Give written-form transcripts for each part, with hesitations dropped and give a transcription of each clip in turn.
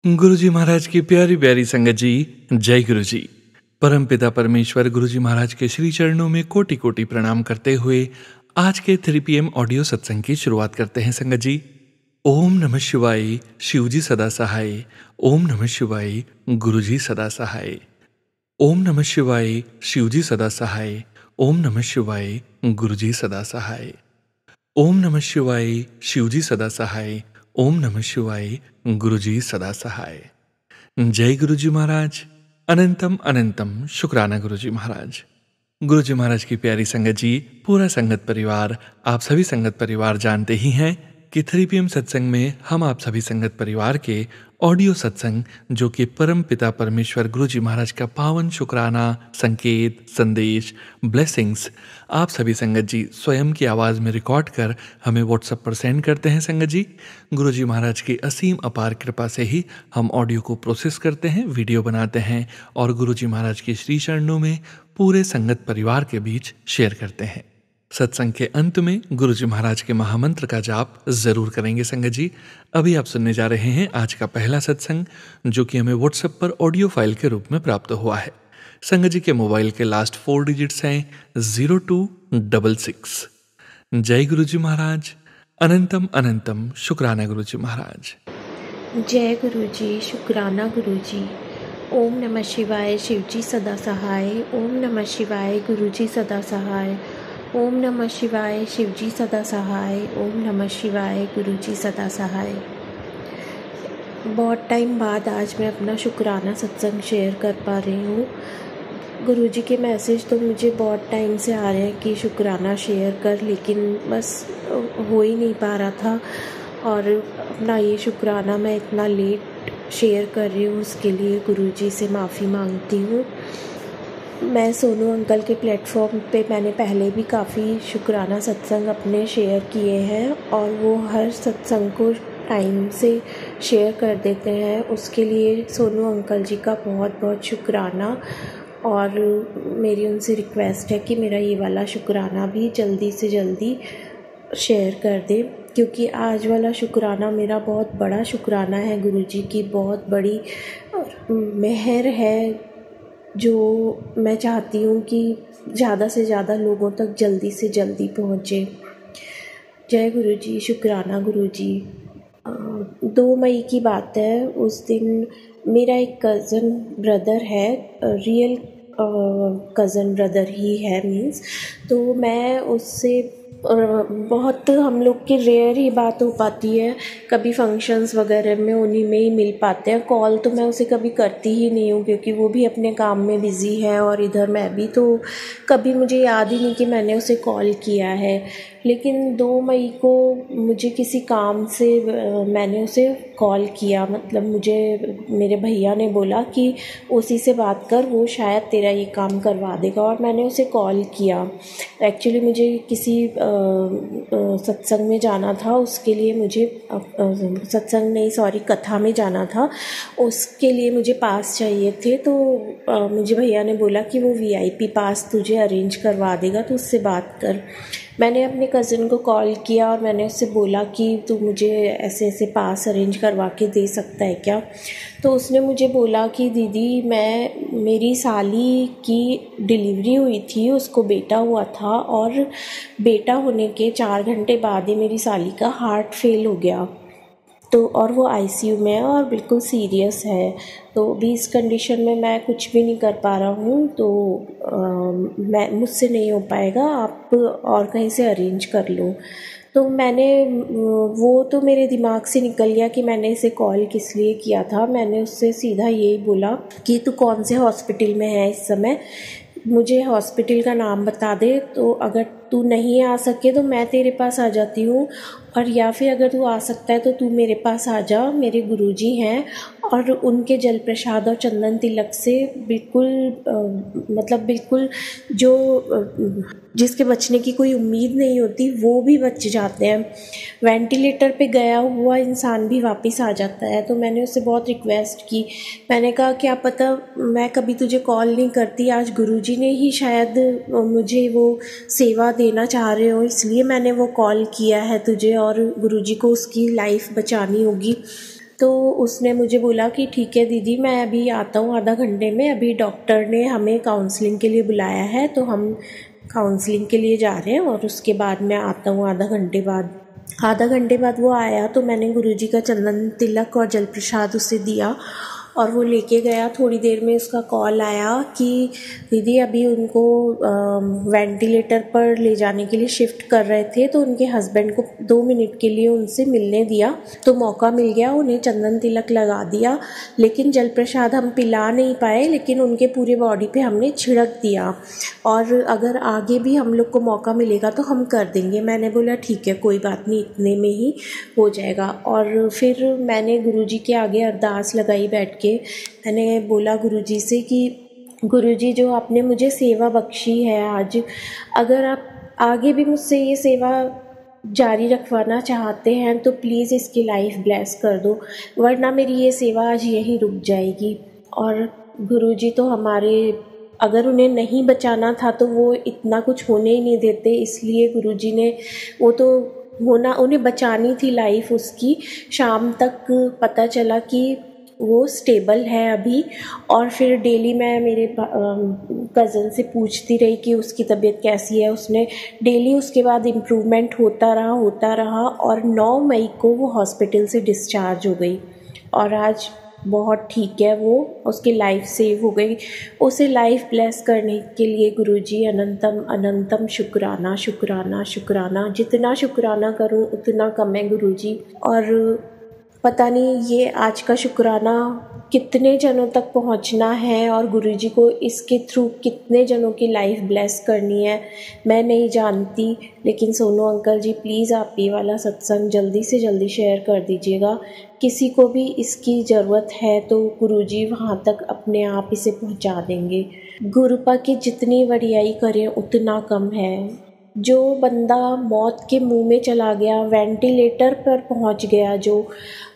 गुरु जी महाराज की प्यारी प्यारी संगत जी, जय गुरु जी। परमपिता परमेश्वर गुरु जी महाराज के श्री चरणों में कोटि कोटि प्रणाम करते हुए आज के 3 PM ऑडियो सत्संग की शुरुआत करते हैं संगत जी। ओम नमः शिवाय, शिव जी सदा सहाय। ओम नमः शिवाय, गुरु जी सदा सहाय। ओम नमः शिवाय, शिव जी सदा सहाय। ओम नमः शिवाय, गुरु जी सदा सहाय। ओम नमः शिवाय, शिव जी सदा सहाय। ओम नमः शिवाय, गुरु जी सदा सहाय। जय गुरु जी महाराज। अनंतम अनंतम शुक्राना गुरु जी महाराज। गुरु जी महाराज की प्यारी संगत जी, पूरा संगत परिवार, आप सभी संगत परिवार जानते ही हैं कि 3 PM सत्संग में हम आप सभी संगत परिवार के ऑडियो सत्संग, जो कि परम पिता परमेश्वर गुरु जी महाराज का पावन शुक्राना, संकेत, संदेश, ब्लेसिंग्स आप सभी संगत जी स्वयं की आवाज़ में रिकॉर्ड कर हमें व्हाट्सएप पर सेंड करते हैं संगत जी। गुरु जी महाराज की असीम अपार कृपा से ही हम ऑडियो को प्रोसेस करते हैं, वीडियो बनाते हैं और गुरु जी महाराज के श्री चरणों में पूरे संगत परिवार के बीच शेयर करते हैं। सत्संग के अंत में गुरु जी महाराज के महामंत्र का जाप जरूर करेंगे संगत जी। अभी आप सुनने जा रहे हैं आज का पहला सत्संग, जो कि हमें व्हाट्सएप पर ऑडियो फाइल के रूप में प्राप्त हुआ है। संगत जी के मोबाइल के लास्ट 4 डिजिट्स हैं 0266। जय गुरु जी महाराज। अनंतम अनंतम शुक्राना गुरु जी महाराज। जय गुरु जी, शुक्राना गुरु जी। ओम नमः शिवाय, शिव जी सदा सहाय। ओम नमः शिवाय, गुरु जी सदा सहाय। ओम नमः शिवाय, शिव जी सदा सहाय। ओम नमः शिवाय, गुरु जी सदा सहाय। बहुत टाइम बाद आज मैं अपना शुक्राना सत्संग शेयर कर पा रही हूँ। गुरु जी के मैसेज तो मुझे बहुत टाइम से आ रहे हैं कि शुक्राना शेयर कर, लेकिन बस हो ही नहीं पा रहा था। और अपना ये शुक्राना मैं इतना लेट शेयर कर रही हूँ, उसके लिए गुरु जी से माफ़ी मांगती हूँ। मैं सोनू अंकल के प्लेटफॉर्म पे मैंने पहले भी काफ़ी शुक्राना सत्संग अपने शेयर किए हैं और वो हर सत्संग को टाइम से शेयर कर देते हैं। उसके लिए सोनू अंकल जी का बहुत बहुत शुक्राना। और मेरी उनसे रिक्वेस्ट है कि मेरा ये वाला शुक्राना भी जल्दी से जल्दी शेयर कर दे, क्योंकि आज वाला शुक्राना मेरा बहुत बड़ा शुक्राना है। गुरु जी की बहुत बड़ी मेहर है, जो मैं चाहती हूँ कि ज़्यादा से ज़्यादा लोगों तक जल्दी से जल्दी पहुँचे। जय गुरु जी, शुक्राना गुरु जी। 2 मई की बात है। उस दिन मेरा एक कज़न ब्रदर है, रियल कज़न ब्रदर ही है मीन्स। तो मैं उससे बहुत हम लोग की रेयर ही बात हो पाती है, कभी फंक्शंस वगैरह में उन्हीं में ही मिल पाते हैं। कॉल तो मैं उसे कभी करती ही नहीं हूँ, क्योंकि वो भी अपने काम में बिज़ी है और इधर मैं भी, तो कभी मुझे याद ही नहीं कि मैंने उसे कॉल किया है। लेकिन 2 मई को मुझे किसी काम से मैंने उसे कॉल किया, मतलब मुझे मेरे भैया ने बोला कि उसी से बात कर, वो शायद तेरा ये काम करवा देगा। और मैंने उसे कॉल किया। एक्चुअली मुझे किसी सत्संग में जाना था, उसके लिए मुझे सत्संग नहीं सॉरी कथा में जाना था, उसके लिए मुझे पास चाहिए थे। तो मुझे भैया ने बोला कि वो VIP पास तुझे अरेंज करवा देगा, तो उससे बात कर। मैंने अपने कज़न को कॉल किया और मैंने उससे बोला कि तू मुझे ऐसे ऐसे पास अरेंज करवा के दे सकता है क्या। तो उसने मुझे बोला कि दीदी, मेरी साली की डिलीवरी हुई थी, उसको बेटा हुआ था और बेटा होने के 4 घंटे बाद ही मेरी साली का हार्ट फेल हो गया। तो और वो ICU में है और बिल्कुल सीरियस है। तो अभी इस कंडीशन में मैं कुछ भी नहीं कर पा रहा हूँ, तो मुझसे नहीं हो पाएगा, आप और कहीं से अरेंज कर लो। तो मैंने वो तो मेरे दिमाग से निकल गया कि मैंने इसे कॉल किस लिए किया था। मैंने उससे सीधा यही बोला कि तू कौन से हॉस्पिटल में है इस समय, मुझे हॉस्पिटल का नाम बता दे, तो अगर तू नहीं आ सके तो मैं तेरे पास आ जाती हूँ, और या फिर अगर तू आ सकता है तो तू मेरे पास आ जा। मेरे गुरुजी हैं और उनके जल प्रसाद और चंदन तिलक से बिल्कुल मतलब बिल्कुल जो जिसके बचने की कोई उम्मीद नहीं होती वो भी बच जाते हैं। वेंटिलेटर पे गया हुआ इंसान भी वापस आ जाता है। तो मैंने उससे बहुत रिक्वेस्ट की। मैंने कहा क्या पता मैं कभी तुझे कॉल नहीं करती, आज गुरुजी ने ही शायद मुझे वो सेवा देना चाह रहे हो, इसलिए मैंने वो कॉल किया है तुझे, और गुरुजी को उसकी लाइफ बचानी होगी। तो उसने मुझे बोला कि ठीक है दीदी, मैं अभी आता हूँ आधा घंटे में, अभी डॉक्टर ने हमें काउंसलिंग के लिए बुलाया है, तो हम काउंसलिंग के लिए जा रहे हैं और उसके बाद मैं आता हूँ आधा घंटे बाद। आधा घंटे बाद वो आया तो मैंने गुरुजी का चंदन तिलक और जल प्रसाद उसे दिया और वो लेके गया। थोड़ी देर में उसका कॉल आया कि दीदी अभी उनको वेंटिलेटर पर ले जाने के लिए शिफ्ट कर रहे थे, तो उनके हस्बैंड को 2 मिनट के लिए उनसे मिलने दिया, तो मौका मिल गया, उन्हें चंदन तिलक लगा दिया। लेकिन जल प्रसाद हम पिला नहीं पाए, लेकिन उनके पूरे बॉडी पे हमने छिड़क दिया, और अगर आगे भी हम लोग को मौका मिलेगा तो हम कर देंगे। मैंने बोला ठीक है, कोई बात नहीं, इतने में ही हो जाएगा। और फिर मैंने गुरुजी के आगे अरदास लगाई बैठ के। मैंने बोला गुरुजी से कि गुरुजी, जो आपने मुझे सेवा बख्शी है आज, अगर आप आगे भी मुझसे ये सेवा जारी रखवाना चाहते हैं तो प्लीज़ इसकी लाइफ ब्लेस कर दो, वरना मेरी ये सेवा आज यहीं रुक जाएगी। और गुरुजी तो हमारे, अगर उन्हें नहीं बचाना था तो वो इतना कुछ होने ही नहीं देते, इसलिए गुरुजी ने, वो तो होना, उन्हें बचानी थी लाइफ उसकी। शाम तक पता चला कि वो स्टेबल है अभी। और फिर डेली मैं मेरे कज़न से पूछती रही कि उसकी तबीयत कैसी है। उसने डेली उसके बाद इम्प्रूवमेंट होता रहा और 9 मई को वो हॉस्पिटल से डिस्चार्ज हो गई और आज बहुत ठीक है वो, उसकी लाइफ सेव हो गई। उसे लाइफ ब्लेस करने के लिए गुरुजी अनंतम अनंतम शुक्राना शुक्राना शुक्राना। जितना शुक्राना करूं उतना कम है गुरुजी। और पता नहीं ये आज का शुक्राना कितने जनों तक पहुंचना है और गुरुजी को इसके थ्रू कितने जनों की लाइफ ब्लेस करनी है मैं नहीं जानती। लेकिन सोनू अंकल जी, प्लीज़ आप ये वाला सत्संग जल्दी से जल्दी शेयर कर दीजिएगा। किसी को भी इसकी ज़रूरत है तो गुरुजी वहाँ तक अपने आप इसे पहुँचा देंगे। गुरुपा की जितनी वडियाई करें उतना कम है। जो बंदा मौत के मुंह में चला गया, वेंटिलेटर पर पहुंच गया, जो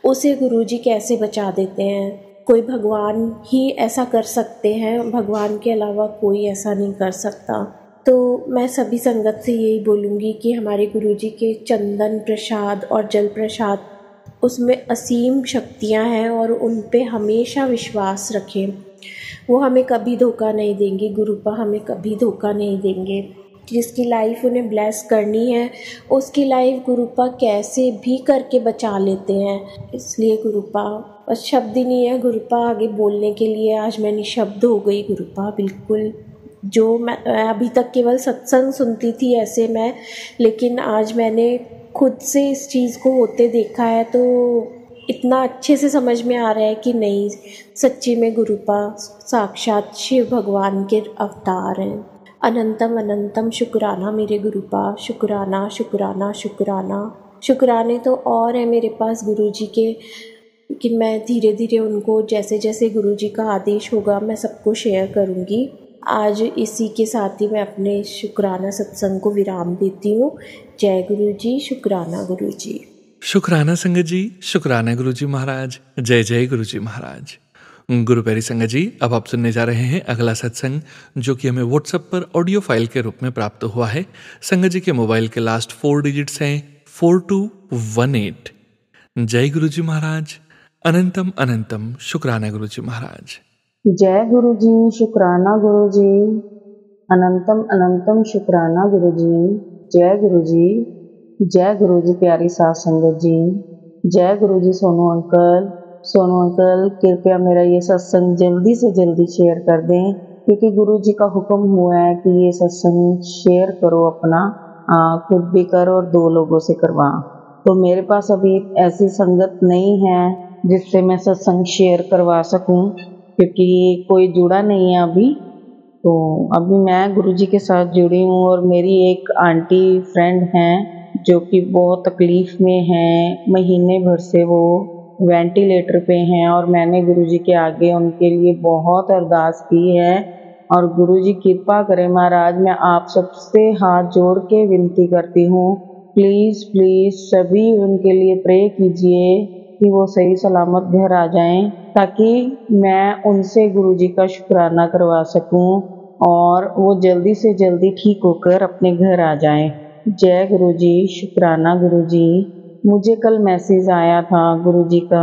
उसे गुरुजी कैसे बचा देते हैं। कोई भगवान ही ऐसा कर सकते हैं, भगवान के अलावा कोई ऐसा नहीं कर सकता। तो मैं सभी संगत से यही बोलूँगी कि हमारे गुरुजी के चंदन प्रसाद और जल प्रसाद, उसमें असीम शक्तियाँ हैं और उन पे हमेशा विश्वास रखें। वो हमें कभी धोखा नहीं देंगे, गुरुपा हमें कभी धोखा नहीं देंगे। जिसकी लाइफ उन्हें ब्लेस करनी है उसकी लाइफ गुरुपा कैसे भी करके बचा लेते हैं। इसलिए गुरुपा, बस शब्द ही नहीं है गुरुपा आगे बोलने के लिए। आज मैं निशब्द हो गई गुरुपा, बिल्कुल। जो मैं अभी तक केवल सत्संग सुनती थी ऐसे मैं, लेकिन आज मैंने खुद से इस चीज़ को होते देखा है तो इतना अच्छे से समझ में आ रहा है कि नहीं, सच्ची में गुरुपा साक्षात शिव भगवान के अवतार हैं। अनंतम अनंतम शुक्राना मेरे गुरुपा, शुक्राना शुक्राना शुक्राना। शुक्राने तो और है मेरे पास गुरुजी के कि मैं धीरे धीरे उनको जैसे जैसे गुरुजी का आदेश होगा मैं सबको शेयर करूँगी। आज इसी के साथ ही मैं अपने शुक्राना सत्संग को विराम देती हूँ। जय गुरुजी, शुक्राना गुरुजी। शुक्राना संगत जी, शुक्राना गुरुजी महाराज। जय जय गुरुजी महाराज। गुरु प्यारी संगत जी, अब आप सुनने जा रहे हैं अगला सत्संग, जो कि हमें व्हाट्सएप पर ऑडियो फाइल के रूप में प्राप्त हुआ है। संगत जी के मोबाइल के लास्ट 4 डिजिट्स हैं 4218। जय गुरुजी महाराज। अनंतम अनंतम शुक्राना गुरुजी महाराज। जय गुरुजी, शुक्राना गुरुजी। अनंतम अनंतम शुक्राना गुरुजी। जय गुरुजी। जय गुरुजी प्यारी साध संगत जी। जय गुरुजी सोनू अंकल। सोनू अंकल, कृपया मेरा ये सत्संग जल्दी से जल्दी शेयर कर दें, क्योंकि गुरुजी का हुक्म हुआ है कि ये सत्संग शेयर करो अपना, खुद भी करो और 2 लोगों से करवा। तो मेरे पास अभी ऐसी संगत नहीं है जिससे मैं सत्संग शेयर करवा सकूं, क्योंकि कोई जुड़ा नहीं है अभी। तो अभी मैं गुरुजी के साथ जुड़ी हूँ और मेरी एक आंटी फ्रेंड हैं जो कि बहुत तकलीफ़ में हैं, महीने भर से वो वेंटिलेटर पे हैं और मैंने गुरुजी के आगे उनके लिए बहुत अरदास की है। और गुरुजी कृपा करें महाराज, मैं आप सबसे हाथ जोड़ के विनती करती हूँ, प्लीज़ प्लीज़ सभी उनके लिए प्रे कीजिए कि वो सही सलामत घर आ जाएं, ताकि मैं उनसे गुरुजी का शुक्राना करवा सकूं और वो जल्दी से जल्दी ठीक होकर अपने घर आ जाएं। जय गुरुजी, शुक्राना गुरुजी। मुझे कल मैसेज आया था गुरुजी का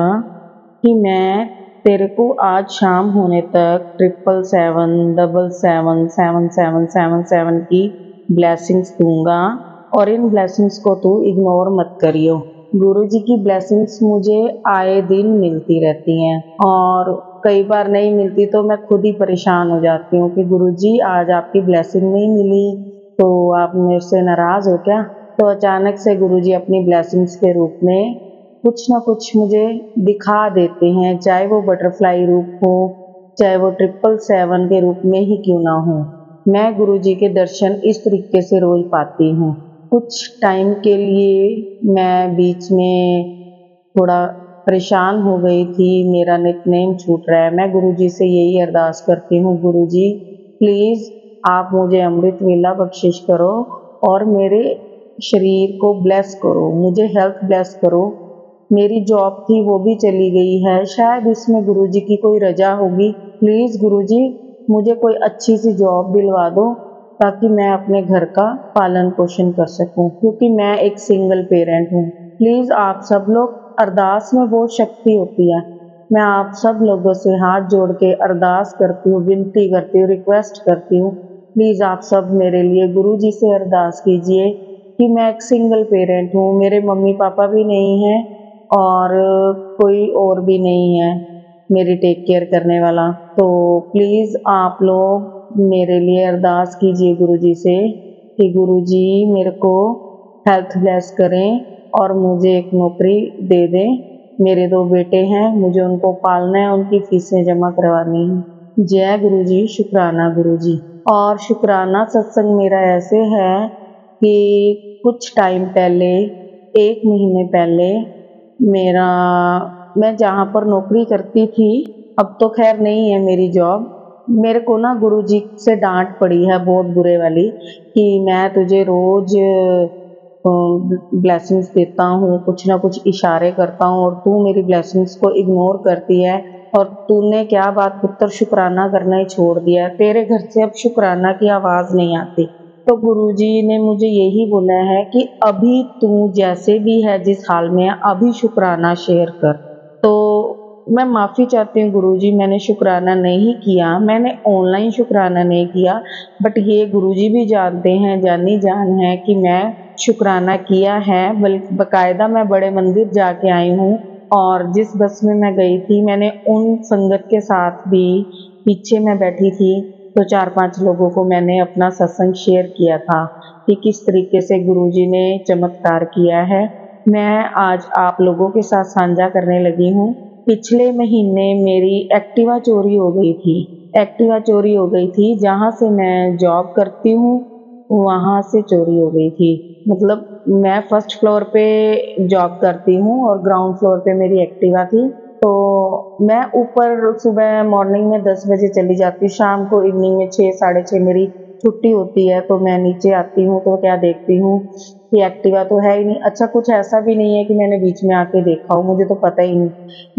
कि मैं तेरे को आज शाम होने तक 777 की ब्लेसिंग्स दूंगा और इन ब्लेसिंग्स को तू इग्नोर मत करियो। गुरु जी की ब्लेसिंग्स मुझे आए दिन मिलती रहती हैं और कई बार नहीं मिलती तो मैं खुद ही परेशान हो जाती हूँ कि गुरु जी आज आपकी ब्लेसिंग नहीं मिली तो आप मेरे से नाराज़ हो क्या। तो अचानक से गुरु जी अपनी ब्लेसिंग्स के रूप में कुछ ना कुछ मुझे दिखा देते हैं, चाहे वो बटरफ्लाई रूप हो, चाहे वो 777 के रूप में ही क्यों ना हो। मैं गुरु जी के दर्शन इस तरीके से रोज पाती हूँ। कुछ टाइम के लिए मैं बीच में थोड़ा परेशान हो गई थी, मेरा नितनेम छूट रहा है। मैं गुरु जी से यही अरदास करती हूँ, गुरु जी प्लीज़ आप मुझे अमृत वेला बख्शिश करो और मेरे शरीर को ब्लेस करो, मुझे हेल्थ ब्लेस करो। मेरी जॉब थी वो भी चली गई है, शायद इसमें गुरुजी की कोई रजा होगी। प्लीज़ गुरुजी मुझे कोई अच्छी सी जॉब दिलवा दो ताकि मैं अपने घर का पालन पोषण कर सकूं, क्योंकि मैं एक सिंगल पेरेंट हूं। प्लीज़ आप सब लोग, अरदास में बहुत शक्ति होती है। मैं आप सब लोगों से हाथ जोड़ के अरदास करती हूँ, विनती करती हूँ, रिक्वेस्ट करती हूँ, प्लीज़ आप सब मेरे लिए गुरुजी से अरदास कीजिए कि मैं एक सिंगल पेरेंट हूँ, मेरे मम्मी पापा भी नहीं हैं और कोई और भी नहीं है मेरी टेक केयर करने वाला। तो प्लीज़ आप लोग मेरे लिए अरदास कीजिए गुरुजी से कि गुरुजी मेरे को हेल्थ ब्लेस करें और मुझे एक नौकरी दे दें। मेरे 2 बेटे हैं, मुझे उनको पालना है, उनकी फीसें जमा करवानी है। जय गुरुजी, शुक्राना गुरुजी। और शुक्राना सत्संग मेरा ऐसे है कि कुछ टाइम पहले, 1 महीने पहले मैं जहाँ पर नौकरी करती थी, अब तो खैर नहीं है मेरी जॉब, मेरे को ना गुरुजी से डांट पड़ी है बहुत बुरे वाली कि मैं तुझे रोज ब्लेसिंग्स देता हूँ, कुछ ना कुछ इशारे करता हूँ और तू मेरी ब्लेसिंग्स को इग्नोर करती है और तूने क्या बात पुत्र शुक्राना करना ही छोड़ दिया है, तेरे घर से अब शुक्राना की आवाज़ नहीं आती। तो गुरुजी ने मुझे यही बोला है कि अभी तू जैसे भी है, जिस हाल में है, अभी शुक्राना शेयर कर। तो मैं माफ़ी चाहती हूँ गुरुजी, मैंने शुक्राना नहीं किया, मैंने ऑनलाइन शुक्राना नहीं किया, बट ये गुरुजी भी जानते हैं, जानी जान है कि मैं शुक्राना किया है। बल्कि बाकायदा मैं बड़े मंदिर जाके आई हूँ और जिस बस में मैं गई थी, मैंने उन संगत के साथ भी, पीछे मैं बैठी थी तो 4-5 लोगों को मैंने अपना सत्संग शेयर किया था कि किस तरीके से गुरुजी ने चमत्कार किया है। मैं आज आप लोगों के साथ साझा करने लगी हूँ। पिछले महीने मेरी एक्टिवा चोरी हो गई थी। एक्टिवा चोरी हो गई थी, जहाँ से मैं जॉब करती हूँ वहाँ से चोरी हो गई थी। मतलब मैं फर्स्ट फ्लोर पे जॉब करती हूँ और ग्राउंड फ्लोर पे मेरी एक्टिवा थी। तो मैं ऊपर सुबह मॉर्निंग में 10 बजे चली जाती, शाम को इवनिंग में 6 साढ़े 6 मेरी छुट्टी होती है। तो मैं नीचे आती हूँ तो क्या देखती हूँ कि एक्टिवा तो है ही नहीं। अच्छा, कुछ ऐसा भी नहीं है कि मैंने बीच में आके देखा हो, मुझे तो पता ही नहीं।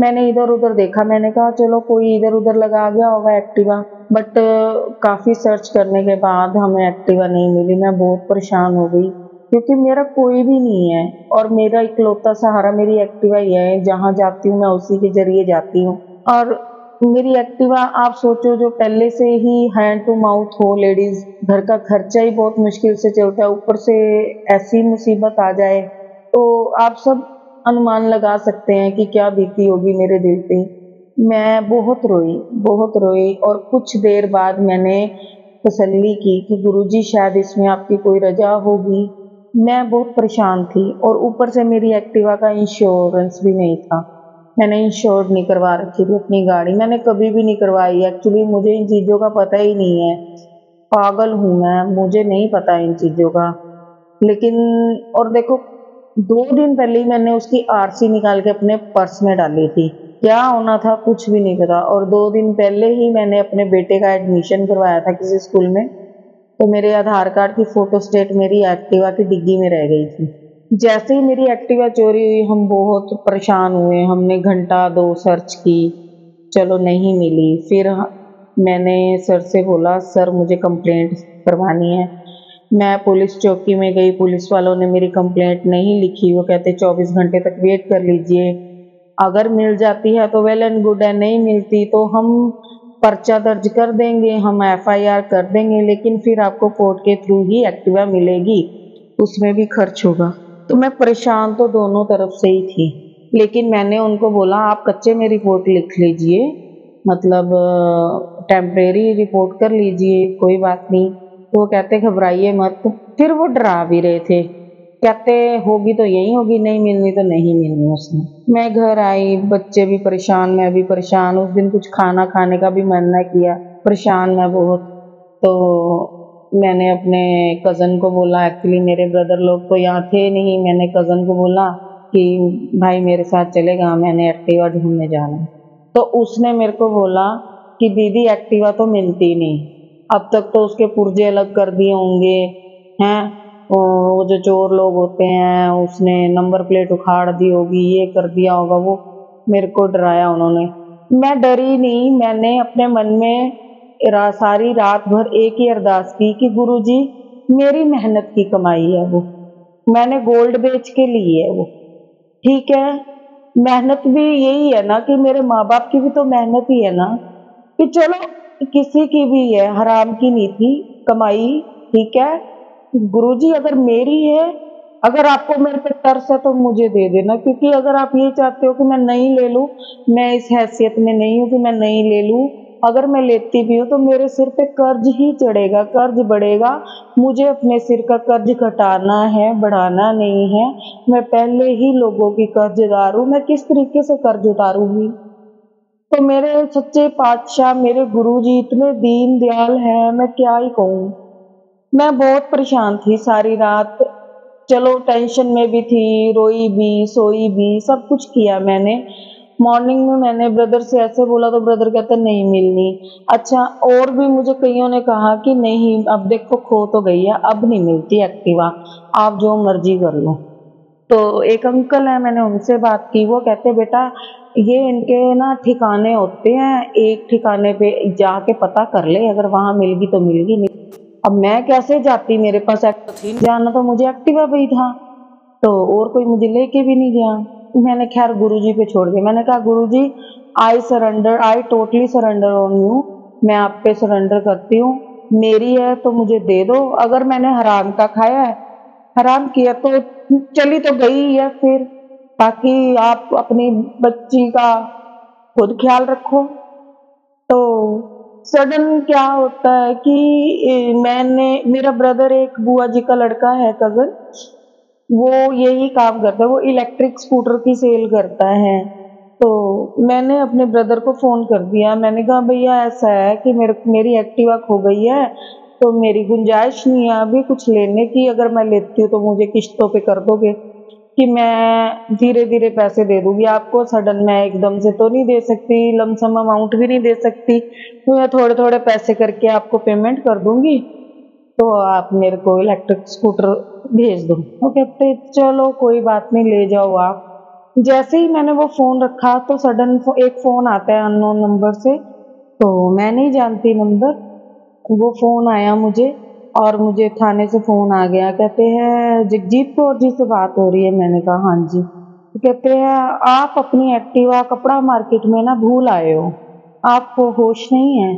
मैंने इधर उधर देखा, मैंने कहा चलो कोई इधर उधर लगा गया होगा एक्टिवा, बट काफ़ी सर्च करने के बाद हमें एक्टिवा नहीं मिली। मैं बहुत परेशान हो गई क्योंकि मेरा कोई भी नहीं है और मेरा इकलौता सहारा मेरी एक्टिवा ही है। जहाँ जाती हूँ मैं उसी के जरिए जाती हूँ। और मेरी एक्टिवा, आप सोचो, जो पहले से ही हैंड टू माउथ हो, लेडीज घर का खर्चा ही बहुत मुश्किल से चलता है, ऊपर से ऐसी मुसीबत आ जाए तो आप सब अनुमान लगा सकते हैं कि क्या बीती होगी मेरे दिल पे। मैं बहुत रोई और कुछ देर बाद मैंने तसल्ली की कि गुरुजी शायद इसमें आपकी कोई रजा होगी। मैं बहुत परेशान थी और ऊपर से मेरी एक्टिवा का इंश्योरेंस भी नहीं था। मैंने इंश्योर नहीं करवा रखी थी अपनी गाड़ी, मैंने कभी भी नहीं करवाई। एक्चुअली मुझे इन चीज़ों का पता ही नहीं है, पागल हूँ मैं, मुझे नहीं पता इन चीज़ों का। लेकिन और देखो, 2 दिन पहले ही मैंने उसकी आरसी निकाल के अपने पर्स में डाली थी। क्या होना था कुछ भी नहीं पता। और 2 दिन पहले ही मैंने अपने बेटे का एडमिशन करवाया था किसी स्कूल में, तो मेरे आधार कार्ड की फोटोस्टेट मेरी एक्टिवा की डिग्गी में रह गई थी। जैसे ही मेरी एक्टिवा चोरी हुई हम बहुत परेशान हुए, हमने घंटा 2 सर्च की, चलो नहीं मिली। फिर मैंने सर से बोला सर मुझे कंप्लेंट करवानी है। मैं पुलिस चौकी में गई, पुलिस वालों ने मेरी कंप्लेंट नहीं लिखी, वो कहते 24 घंटे तक वेट कर लीजिए। अगर मिल जाती है तो वेल एंड गुड है, नहीं मिलती तो हम पर्चा दर्ज कर देंगे, हम FIR कर देंगे, लेकिन फिर आपको कोर्ट के थ्रू ही एक्टिवा मिलेगी, उसमें भी खर्च होगा। तो मैं परेशान तो दोनों तरफ से ही थी, लेकिन मैंने उनको बोला आप कच्चे में रिपोर्ट लिख लीजिए, मतलब टेम्परेरी रिपोर्ट कर लीजिए, कोई बात नहीं। तो वो कहते घबराइए मत, फिर वो डरा भी रहे थे, कहते होगी तो यही होगी, नहीं मिलनी तो नहीं मिलनी उसमें। मैं घर आई, बच्चे भी परेशान, मैं भी परेशान। उस दिन कुछ खाना खाने का भी मन न किया, परेशान मैं बहुत। तो मैंने अपने कज़न को बोला, एक्चुअली मेरे ब्रदर लोग तो यहाँ थे नहीं, मैंने कज़न को बोला कि भाई मेरे साथ चलेगा, मैंने एक्टिवा ढूंढने जाना। तो उसने मेरे को बोला कि दीदी एक्टिवा तो मिलती नहीं, अब तक तो उसके पुर्जे अलग कर दिए होंगे हैं, वो जो चोर लोग होते हैं उसने नंबर प्लेट उखाड़ दी होगी, ये कर दिया होगा। वो मेरे को डराया उन्होंने। मैं डरी नहीं, मैंने अपने मन में सारी रात भर एक ही अरदास की कि गुरुजी मेरी मेहनत की कमाई है वो, मैंने गोल्ड बेच के ली है वो, ठीक है। मेहनत भी यही है ना कि मेरे माँ बाप की भी तो मेहनत ही है ना, कि चलो किसी की भी है, हराम की नहीं थी कमाई, ठीक है। गुरुजी अगर मेरी है, अगर आपको मेरे पे तरस है तो मुझे दे देना, क्योंकि अगर आप ये चाहते हो कि मैं नहीं ले लूं, मैं इस हैसियत में नहीं हूं कि मैं नहीं ले लूं। अगर मैं लेती भी हूँ तो मेरे सिर पे कर्ज ही चढ़ेगा, कर्ज बढ़ेगा, मुझे अपने सिर का कर्ज घटाना है, बढ़ाना नहीं है। मैं पहले ही लोगों की कर्जदार हूँ, मैं किस तरीके से कर्ज उतारूंगी। तो मेरे सच्चे पातशाह, मेरे गुरुजी इतने दीन दयाल हैं, मैं क्या ही कहूँ। मैं बहुत परेशान थी सारी रात, चलो टेंशन में भी थी, रोई भी, सोई भी, सब कुछ किया मैंने। मॉर्निंग में मैंने ब्रदर से ऐसे बोला तो ब्रदर कहते नहीं मिलनी। अच्छा, और भी मुझे कईयों ने कहा कि नहीं अब देखो खो तो गई है, अब नहीं मिलती एक्टिवा, आप जो मर्जी कर लो। तो एक अंकल है, मैंने उनसे बात की, वो कहते बेटा ये इनके ना ठिकाने होते हैं, एक ठिकाने पे जाके पता कर ले, अगर वहां मिल गई तो मिल गई, नहीं। अब मैं कैसे जाती, मेरे पास एक्टिवा थी, जाना तो मुझे एक्टिवा पे ही था, तो और कोई मुझे लेके भी नहीं गया। मैंने खैर गुरुजी पे छोड़ दिया। मैंने कहा Guruji I totally surrender on you, मैं आप पे सरेंडर करती हूँ, मेरी है तो मुझे दे दो। अगर मैंने हराम का खाया है, हराम किया तो चली तो गई है, फिर बाकी आप अपनी बच्ची का खुद ख्याल रखो। तो सडन क्या होता है कि मेरा ब्रदर, एक बुआ जी का लड़का है कजन, वो यही काम करता है, वो इलेक्ट्रिक स्कूटर की सेल करता है। तो मैंने अपने ब्रदर को फोन कर दिया, मैंने कहा भैया ऐसा है कि मेरी एक्टिवा खो गई है, तो मेरी गुंजाइश नहीं है अभी कुछ लेने की, अगर मैं लेती हूँ तो मुझे किश्तों पे कर दोगे, कि मैं धीरे धीरे पैसे दे दूंगी आपको, सडन मैं एकदम से तो नहीं दे सकती, लमसम अमाउंट भी नहीं दे सकती, तो मैं थोड़े थोड़े पैसे करके आपको पेमेंट कर दूंगी, तो आप मेरे को इलेक्ट्रिक स्कूटर भेज दो। वो कहते चलो कोई बात नहीं, ले जाओ आप। जैसे ही मैंने वो फोन रखा तो सडन एक फोन आता है अननोन नंबर से, तो मैं नहीं जानती नंबर, वो फोन आया मुझे, और मुझे थाने से फोन आ गया, कहते हैं जगजीत कौर जी से बात हो रही है। मैंने कहा हाँ जी। तो कहते हैं आप अपनी एक्टिवा कपड़ा मार्केट में ना भूल आए हो, आपको होश नहीं है।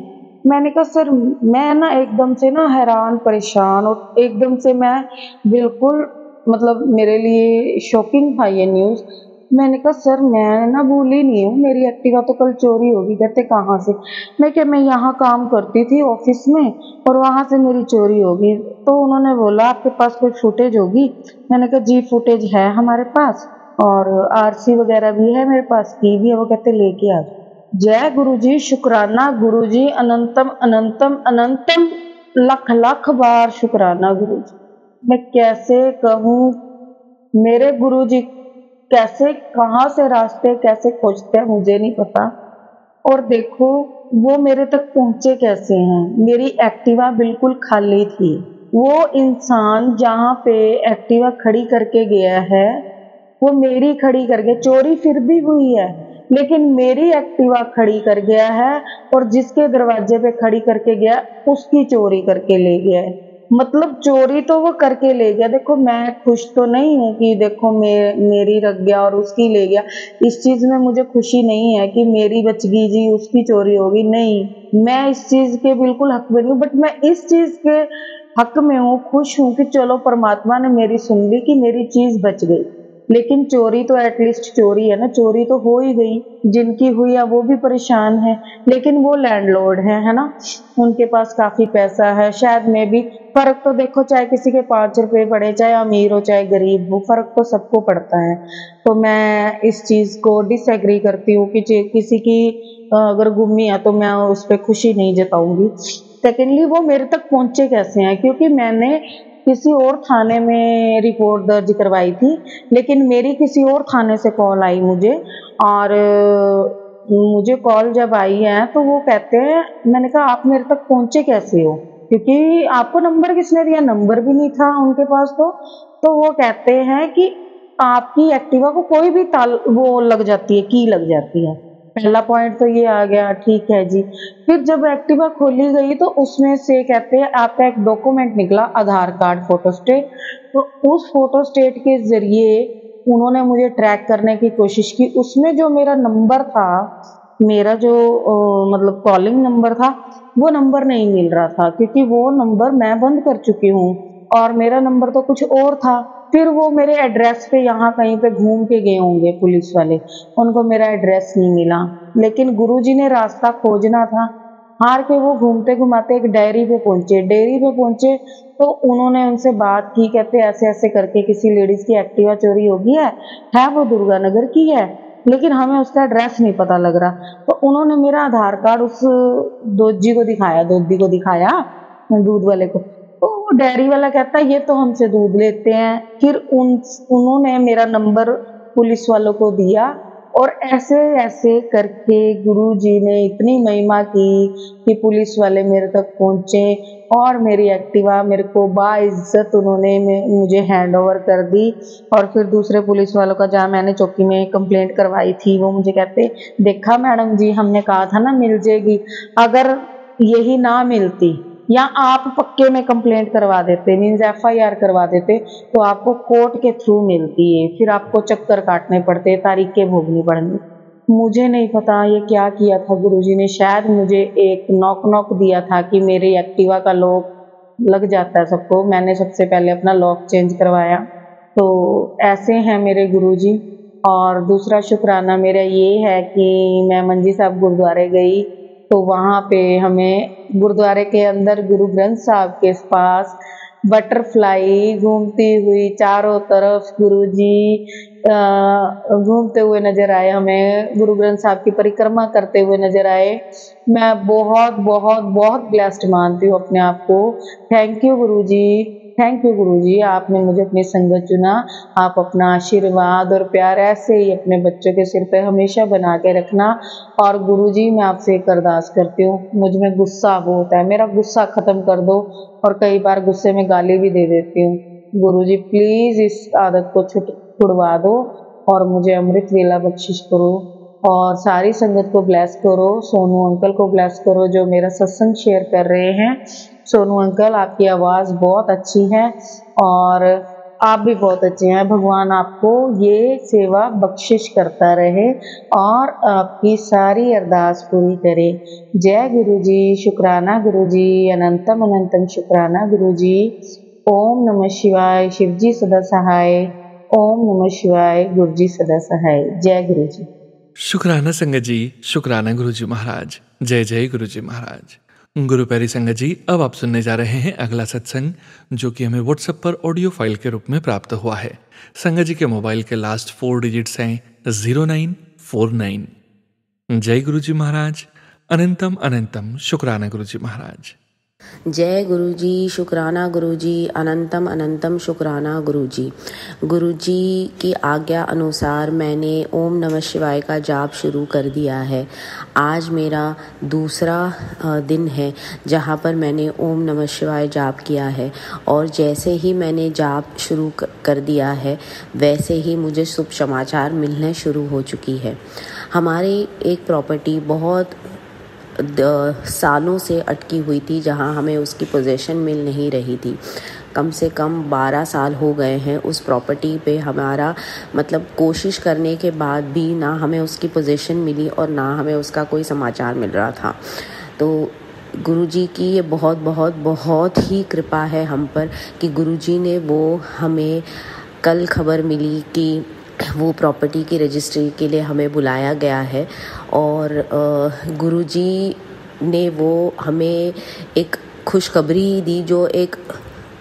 मैंने कहा सर, मैं ना एकदम से ना हैरान परेशान, और एकदम से मैं बिल्कुल, मतलब मेरे लिए शॉकिंग था ये न्यूज़। मैंने कहा सर मैं ना भूली नहीं हूँ, मेरी एक्टिवा तो कल चोरी होगी। कहते कहाँ से? मैं क्या, मैं यहाँ काम करती थी ऑफिस में और वहाँ से मेरी चोरी होगी। तो उन्होंने बोला आपके पास कोई फुटेज होगी? मैंने कहा जी फुटेज है हमारे पास, और RC वगैरह भी है मेरे पास, की भी है। वो कहते लेके आ। जय गुरुजी, शुक्राना गुरुजी, अनंतम अनंतम अनंतम लख लख बार शुक्राना गुरुजी। मैं कैसे कहूँ, मेरे गुरुजी कैसे, कहाँ से रास्ते कैसे खोजते हैं मुझे नहीं पता। और देखो वो मेरे तक पहुंचे कैसे हैं। मेरी एक्टिवा बिल्कुल खाली थी, वो इंसान जहाँ पे एक्टिवा खड़ी करके गया है वो मेरी खड़ी करके, चोरी फिर भी हुई है लेकिन मेरी एक्टिवा खड़ी कर गया है, और जिसके दरवाजे पे खड़ी करके गया उसकी चोरी करके ले गया है। मतलब चोरी तो वो करके ले गया। देखो मैं खुश तो नहीं हूँ कि देखो मेरी रख गया और उसकी ले गया, इस चीज में मुझे खुशी नहीं है कि मेरी बच गई जी उसकी चोरी होगी, नहीं, मैं इस चीज के बिल्कुल हक में नहीं हूँ। बट मैं इस चीज के हक में हूँ, खुश हूँ कि चलो परमात्मा ने मेरी सुन ली कि मेरी चीज बच गई। लेकिन चोरी तो एटलीस्ट चोरी है ना, चोरी तो हो ही गई, जिनकी हुई है वो भी परेशान है, लेकिन वो लैंडलॉर्ड है ना, उनके पास काफी पैसा है। शायद में भी फर्क तो देखो, चाहे किसी के 5 रुपए पड़े, चाहे अमीर हो चाहे गरीब हो, फर्क तो सबको पड़ता है। तो मैं इस चीज को डिसएग्री करती हूँ कि किसी की अगर गुम्मी है तो मैं उस पर खुशी नहीं जताऊंगी। सेकेंडली वो मेरे तक पहुंचे कैसे हैं, क्योंकि मैंने किसी और थाने में रिपोर्ट दर्ज करवाई थी, लेकिन मेरी किसी और थाने से कॉल आई मुझे, और मुझे कॉल जब आई है तो वो कहते हैं, मैंने कहा आप मेरे तक पहुंचे कैसे हो, क्योंकि आपको नंबर किसने दिया, नंबर भी नहीं था उनके पास। तो वो कहते हैं कि आपकी एक्टिवा को कोई भी ताल वो लग जाती है, की लग जाती है। पहला पॉइंट तो ये आ गया, ठीक है जी। फिर जब एक्टिवा खोली गई तो उसमें से कहते हैं आपका एक डॉक्यूमेंट निकला, आधार कार्ड फोटोस्टेट। तो उस फोटोस्टेट के जरिए उन्होंने मुझे ट्रैक करने की कोशिश की। उसमें जो मेरा नंबर था, मेरा जो मतलब कॉलिंग नंबर था, वो नंबर नहीं मिल रहा था, क्योंकि वो नंबर मैं बंद कर चुकी हूँ और मेरा नंबर तो कुछ और था। फिर वो मेरे एड्रेस पे यहाँ कहीं पे घूम के गए होंगे पुलिस वाले, उनको मेरा एड्रेस नहीं मिला। लेकिन गुरुजी ने रास्ता खोजना था, हार के वो घूमते घुमाते एक डेयरी पे पहुंचे। डेयरी पे पहुंचे तो उन्होंने उनसे बात की, कहते ऐसे ऐसे करके किसी लेडीज की एक्टिवा चोरी हो गई है वो दुर्गानगर की है, लेकिन हमें उसका एड्रेस नहीं पता लग रहा। तो उन्होंने मेरा आधार कार्ड उस दोजी को दिखाया, दूध वाले को। तो वो डेयरी वाला कहता है ये तो हमसे दूध लेते हैं। फिर उन्होंने मेरा नंबर पुलिस वालों को दिया, और ऐसे ऐसे करके गुरुजी ने इतनी महिमा की कि पुलिस वाले मेरे तक पहुंचे और मेरी एक्टिवा मेरे को बाइज्जत उन्होंने मुझे हैंड ओवर कर दी। और फिर दूसरे पुलिस वालों का, जहाँ मैंने चौकी में कंप्लेंट करवाई थी, वो मुझे कहते देखा मैडम जी हमने कहा था ना मिल जाएगी, अगर यही ना मिलती या आप पक्के में कंप्लेंट करवा देते, मीन्स FIR करवा देते, तो आपको कोर्ट के थ्रू मिलती है, फिर आपको चक्कर काटने पड़ते, तारीखें भोगनी पड़नी। मुझे नहीं पता ये क्या किया था गुरुजी ने, शायद मुझे एक नॉक दिया था कि मेरी एक्टिवा का लॉक लग जाता है सबको, मैंने सबसे पहले अपना लॉक चेंज करवाया। तो ऐसे हैं मेरे गुरुजी। और दूसरा शुक्राना मेरा ये है कि मैं मंजी साहब गुरुद्वारे गई, तो वहाँ पे हमें गुरुद्वारे के अंदर गुरु ग्रंथ साहब के पास बटरफ्लाई घूमती हुई चारों तरफ गुरुजी घूमते हुए नजर आए, हमें गुरु ग्रंथ साहब की परिक्रमा करते हुए नजर आए। मैं बहुत बहुत बहुत ब्लेस्ड मानती हूँ अपने आप को। Thank you Guruji, thank you Guruji, आपने मुझे अपनी संगत चुना। आप अपना आशीर्वाद और प्यार ऐसे ही अपने बच्चों के सिर पे हमेशा बना के रखना। और गुरुजी मैं आपसे एक अरदास करती हूँ, मुझ में गुस्सा बहुत है, मेरा गुस्सा खत्म कर दो, और कई बार गुस्से में गाली भी दे देती हूँ। गुरुजी प्लीज इस आदत को छुड़वा दो और मुझे अमृत वेला बख्शिश करो, और सारी संगत को ब्लेस करो। सोनू अंकल को ब्लेस करो जो मेरा सत्संग शेयर कर रहे हैं। सोनू अंकल आपकी आवाज़ बहुत अच्छी है और आप भी बहुत अच्छे हैं, भगवान आपको ये सेवा बख्शिश करता रहे और आपकी सारी अरदास पूरी करे। जय गुरुजी, शुक्राना गुरुजी, अनंतम अनंतम शुक्राना गुरुजी। ओम नमः शिवाय, शिवजी सदा सहाय। ओम नमः शिवाय, गुरुजी सदा सहाय। जय गुरुजी। शुक्राना संगत जी, शुक्राना गुरुजी महाराज। जय जय गुरुजी महाराज। गुरु प्यारी संगत जी, अब आप सुनने जा रहे हैं अगला सत्संग, जो कि हमें व्हाट्सएप पर ऑडियो फाइल के रूप में प्राप्त हुआ है। संगत जी के मोबाइल के लास्ट 4 डिजिट्स हैं 0949। जय गुरुजी महाराज। अनंतम अनंतम शुक्राना गुरुजी महाराज। जय गुरुजी, शुक्राना गुरुजी, अनंतम अनंतम शुक्राना गुरुजी। गुरुजी की आज्ञा अनुसार मैंने ओम नमः शिवाय का जाप शुरू कर दिया है। आज मेरा दूसरा दिन है जहाँ पर मैंने ओम नमः शिवाय जाप किया है, और जैसे ही मैंने जाप शुरू कर दिया है वैसे ही मुझे शुभ समाचार मिलने शुरू हो चुकी है। हमारी एक प्रॉपर्टी बहुत सालों से अटकी हुई थी, जहां हमें उसकी पोजीशन मिल नहीं रही थी। कम से कम 12 साल हो गए हैं उस प्रॉपर्टी पे हमारा मतलब कोशिश करने के बाद भी ना हमें उसकी पोजीशन मिली और ना हमें उसका कोई समाचार मिल रहा था। तो गुरुजी की ये बहुत बहुत बहुत ही कृपा है हम पर कि गुरुजी ने वो हमें कल खबर मिली कि वो प्रॉपर्टी की रजिस्ट्री के लिए हमें बुलाया गया है और गुरुजी ने वो हमें एक खुशखबरी दी, जो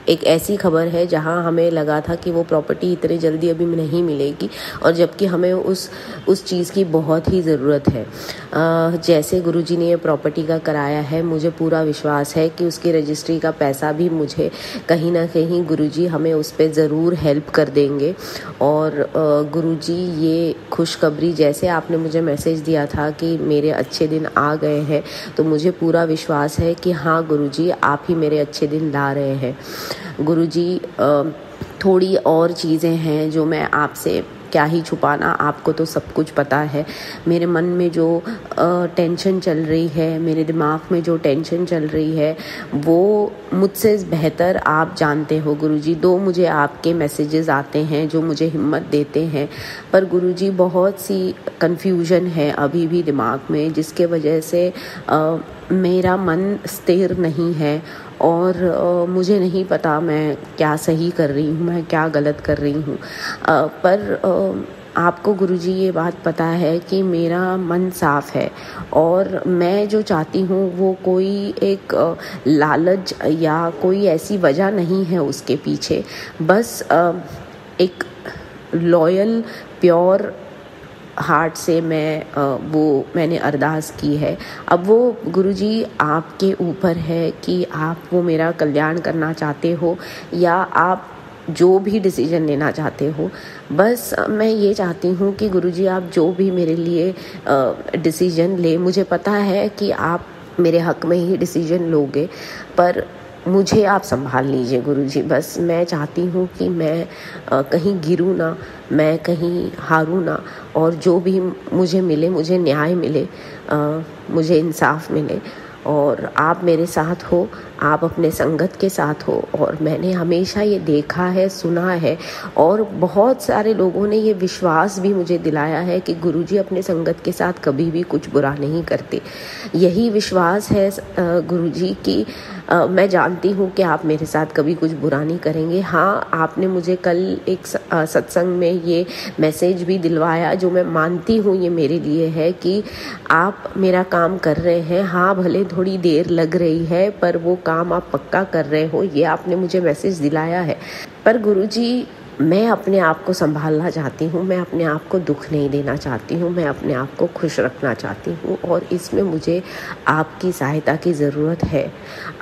एक ऐसी खबर है जहां हमें लगा था कि वो प्रॉपर्टी इतने जल्दी अभी नहीं मिलेगी, और जबकि हमें उस चीज़ की बहुत ही ज़रूरत है। जैसे गुरुजी ने ये प्रॉपर्टी का कराया है, मुझे पूरा विश्वास है कि उसकी रजिस्ट्री का पैसा भी मुझे कहीं ना कहीं गुरुजी हमें उस पर ज़रूर हेल्प कर देंगे। और गुरुजी ये खुशखबरी, जैसे आपने मुझे मैसेज दिया था कि मेरे अच्छे दिन आ गए हैं, तो मुझे पूरा विश्वास है कि हाँ गुरुजी, आप ही मेरे अच्छे दिन ला रहे हैं। गुरुजी, थोड़ी और चीज़ें हैं जो मैं आपसे क्या ही छुपाना, आपको तो सब कुछ पता है। मेरे मन में जो टेंशन चल रही है, मेरे दिमाग में जो टेंशन चल रही है, वो मुझसे बेहतर आप जानते हो गुरुजी। दो मुझे आपके मैसेजेस आते हैं जो मुझे हिम्मत देते हैं, पर गुरुजी बहुत सी कन्फ्यूजन है अभी भी दिमाग में, जिसके वजह से मेरा मन स्थिर नहीं है और मुझे नहीं पता मैं क्या सही कर रही हूँ, मैं क्या गलत कर रही हूँ। पर आपको गुरुजी ये बात पता है कि मेरा मन साफ है और मैं जो चाहती हूँ वो कोई एक लालच या कोई ऐसी वजह नहीं है उसके पीछे। बस एक लॉयल प्योर हार्ट से मैंने अरदास की है। अब वो गुरुजी आपके ऊपर है कि आप वो मेरा कल्याण करना चाहते हो या आप जो भी डिसीजन लेना चाहते हो। बस मैं ये चाहती हूँ कि गुरुजी आप जो भी मेरे लिए डिसीजन ले, मुझे पता है कि आप मेरे हक में ही डिसीजन लोगे, पर मुझे आप संभाल लीजिए गुरुजी। बस मैं चाहती हूँ कि मैं कहीं गिरूँ ना, मैं कहीं हारूँ ना, और जो भी मुझे मिले, मुझे न्याय मिले, मुझे इंसाफ मिले, और आप मेरे साथ हो, आप अपने संगत के साथ हो। और मैंने हमेशा ये देखा है, सुना है, और बहुत सारे लोगों ने ये विश्वास भी मुझे दिलाया है कि गुरुजी अपने संगत के साथ कभी भी कुछ बुरा नहीं करते। यही विश्वास है गुरुजी की मैं जानती हूँ कि आप मेरे साथ कभी कुछ बुरा नहीं करेंगे। हाँ, आपने मुझे कल एक सत्संग में ये मैसेज भी दिलवाया, जो मैं मानती हूँ ये मेरे लिए है कि आप मेरा काम कर रहे हैं। हाँ, भले थोड़ी देर लग रही है, पर वो काम आप पक्का कर रहे हो, ये आपने मुझे मैसेज दिलाया है। पर गुरुजी, मैं अपने आप को संभालना चाहती हूँ, मैं अपने आप को दुख नहीं देना चाहती हूँ, मैं अपने आप को खुश रखना चाहती हूँ, और इसमें मुझे आपकी सहायता की ज़रूरत है।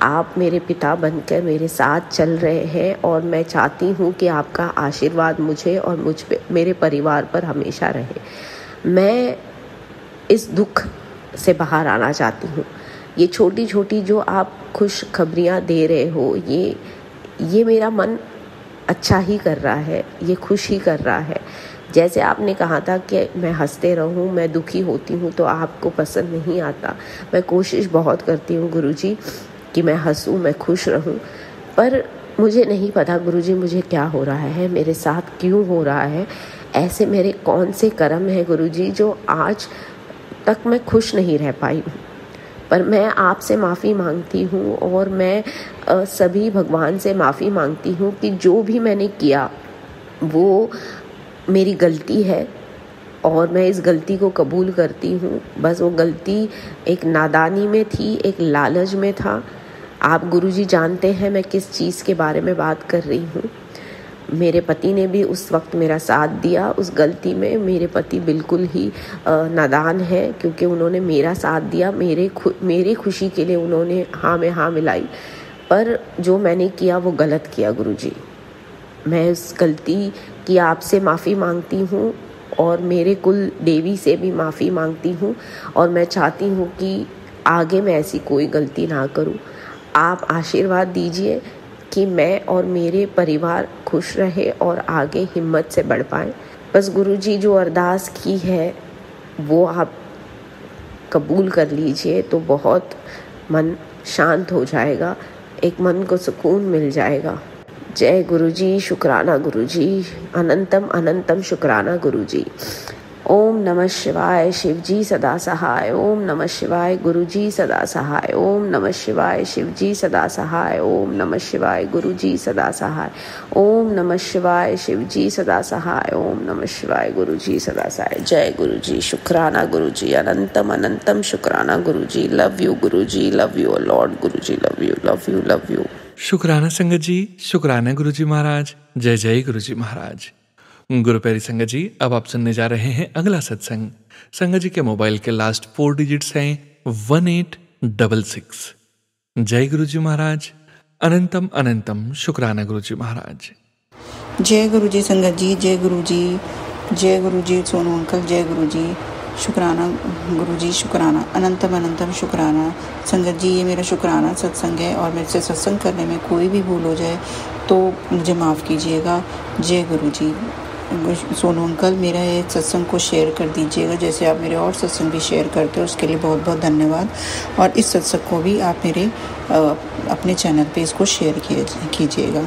आप मेरे पिता बनकर मेरे साथ चल रहे हैं और मैं चाहती हूँ कि आपका आशीर्वाद मुझे और मुझ पे, मेरे परिवार पर हमेशा रहे। मैं इस दुख से बाहर आना चाहती हूँ। ये छोटी छोटी जो आप खुश खबरियाँ दे रहे हो, ये मेरा मन अच्छा ही कर रहा है, ये खुश ही कर रहा है। जैसे आपने कहा था कि मैं हंसते रहूं, मैं दुखी होती हूं तो आपको पसंद नहीं आता। मैं कोशिश बहुत करती हूं गुरुजी कि मैं हंसूं, मैं खुश रहूं, पर मुझे नहीं पता गुरुजी मुझे क्या हो रहा है, मेरे साथ क्यों हो रहा है। ऐसे मेरे कौन से कर्म हैं गुरुजी जो आज तक मैं खुश नहीं रह पाई हूँ। पर मैं आपसे माफ़ी मांगती हूँ और मैं सभी भगवान से माफ़ी मांगती हूँ कि जो भी मैंने किया वो मेरी गलती है और मैं इस गलती को कबूल करती हूँ। बस वो गलती एक नादानी में थी, एक लालच में था। आप गुरुजी जानते हैं मैं किस चीज़ के बारे में बात कर रही हूँ। मेरे पति ने भी उस वक्त मेरा साथ दिया उस गलती में। मेरे पति बिल्कुल ही नादान है, क्योंकि उन्होंने मेरा साथ दिया, मेरी खुशी के लिए उन्होंने हाँ में हाँ मिलाई। पर जो मैंने किया वो गलत किया गुरुजी। मैं उस गलती की आपसे माफ़ी मांगती हूँ और मेरे कुल देवी से भी माफ़ी मांगती हूँ, और मैं चाहती हूँ कि आगे मैं ऐसी कोई गलती ना करूँ। आप आशीर्वाद दीजिए कि मैं और मेरे परिवार खुश रहे और आगे हिम्मत से बढ़ पाएँ। बस गुरुजी जो अरदास की है वो आप कबूल कर लीजिए तो बहुत मन शांत हो जाएगा, एक मन को सुकून मिल जाएगा। जय गुरुजी, शुक्राना गुरुजी, अनंतम अनंतम शुक्राना गुरुजी। ओम नमः शिवाय, शिवजी सदा सहाय। ओम नमः शिवाय, गुरुजी सदा सहाय। ओम नमः शिवाय, शिवजी सदा सहाय। ओम नमः शिवाय, गुरुजी सदा सहाय। ओम नमः शिवाय, शिवजी सदा सहाय। ओम नमः शिवाय, गुरुजी सदा सहाय। जय गुरुजी, शुक्राना गुरुजी, अनंतम अनंतम शुक्राना Guruji. Love you Guruji, love you lord Guruji, love you love you love you. शुक्राना संगत जी, शुक्राना गुरुजी महाराज। जय जय गुरुजी महाराज। गुरु प्यारी संगत जी, अब आप सुनने जा रहे हैं अगला सत्संग। संगत जी के मोबाइल के लास्ट 4 डिजिट्स हैं 1866। जय गुरुजी महाराज, अनंतम अनंतम शुक्राना गुरुजी महाराज। जय गुरुजी संगत जी, जय गुरुजी, जय गुरुजी सोनू अंकल, जय गुरुजी, शुक्राना गुरुजी, शुक्राना, अनंतम अनंतम शुक्राना। संगत जी, ये मेरा शुक्राना सत्संग है और मेरे से सत्संग करने में कोई भी भूल हो जाए तो मुझे माफ़ कीजिएगा। जय गुरुजी। सोनू अंकल, मेरा ये सत्संग को शेयर कर दीजिएगा, जैसे आप मेरे और सत्संग भी शेयर करते हो, उसके लिए बहुत बहुत धन्यवाद। और इस सत्संग को भी आप मेरे अपने चैनल पे इसको शेयर कीजिएगा।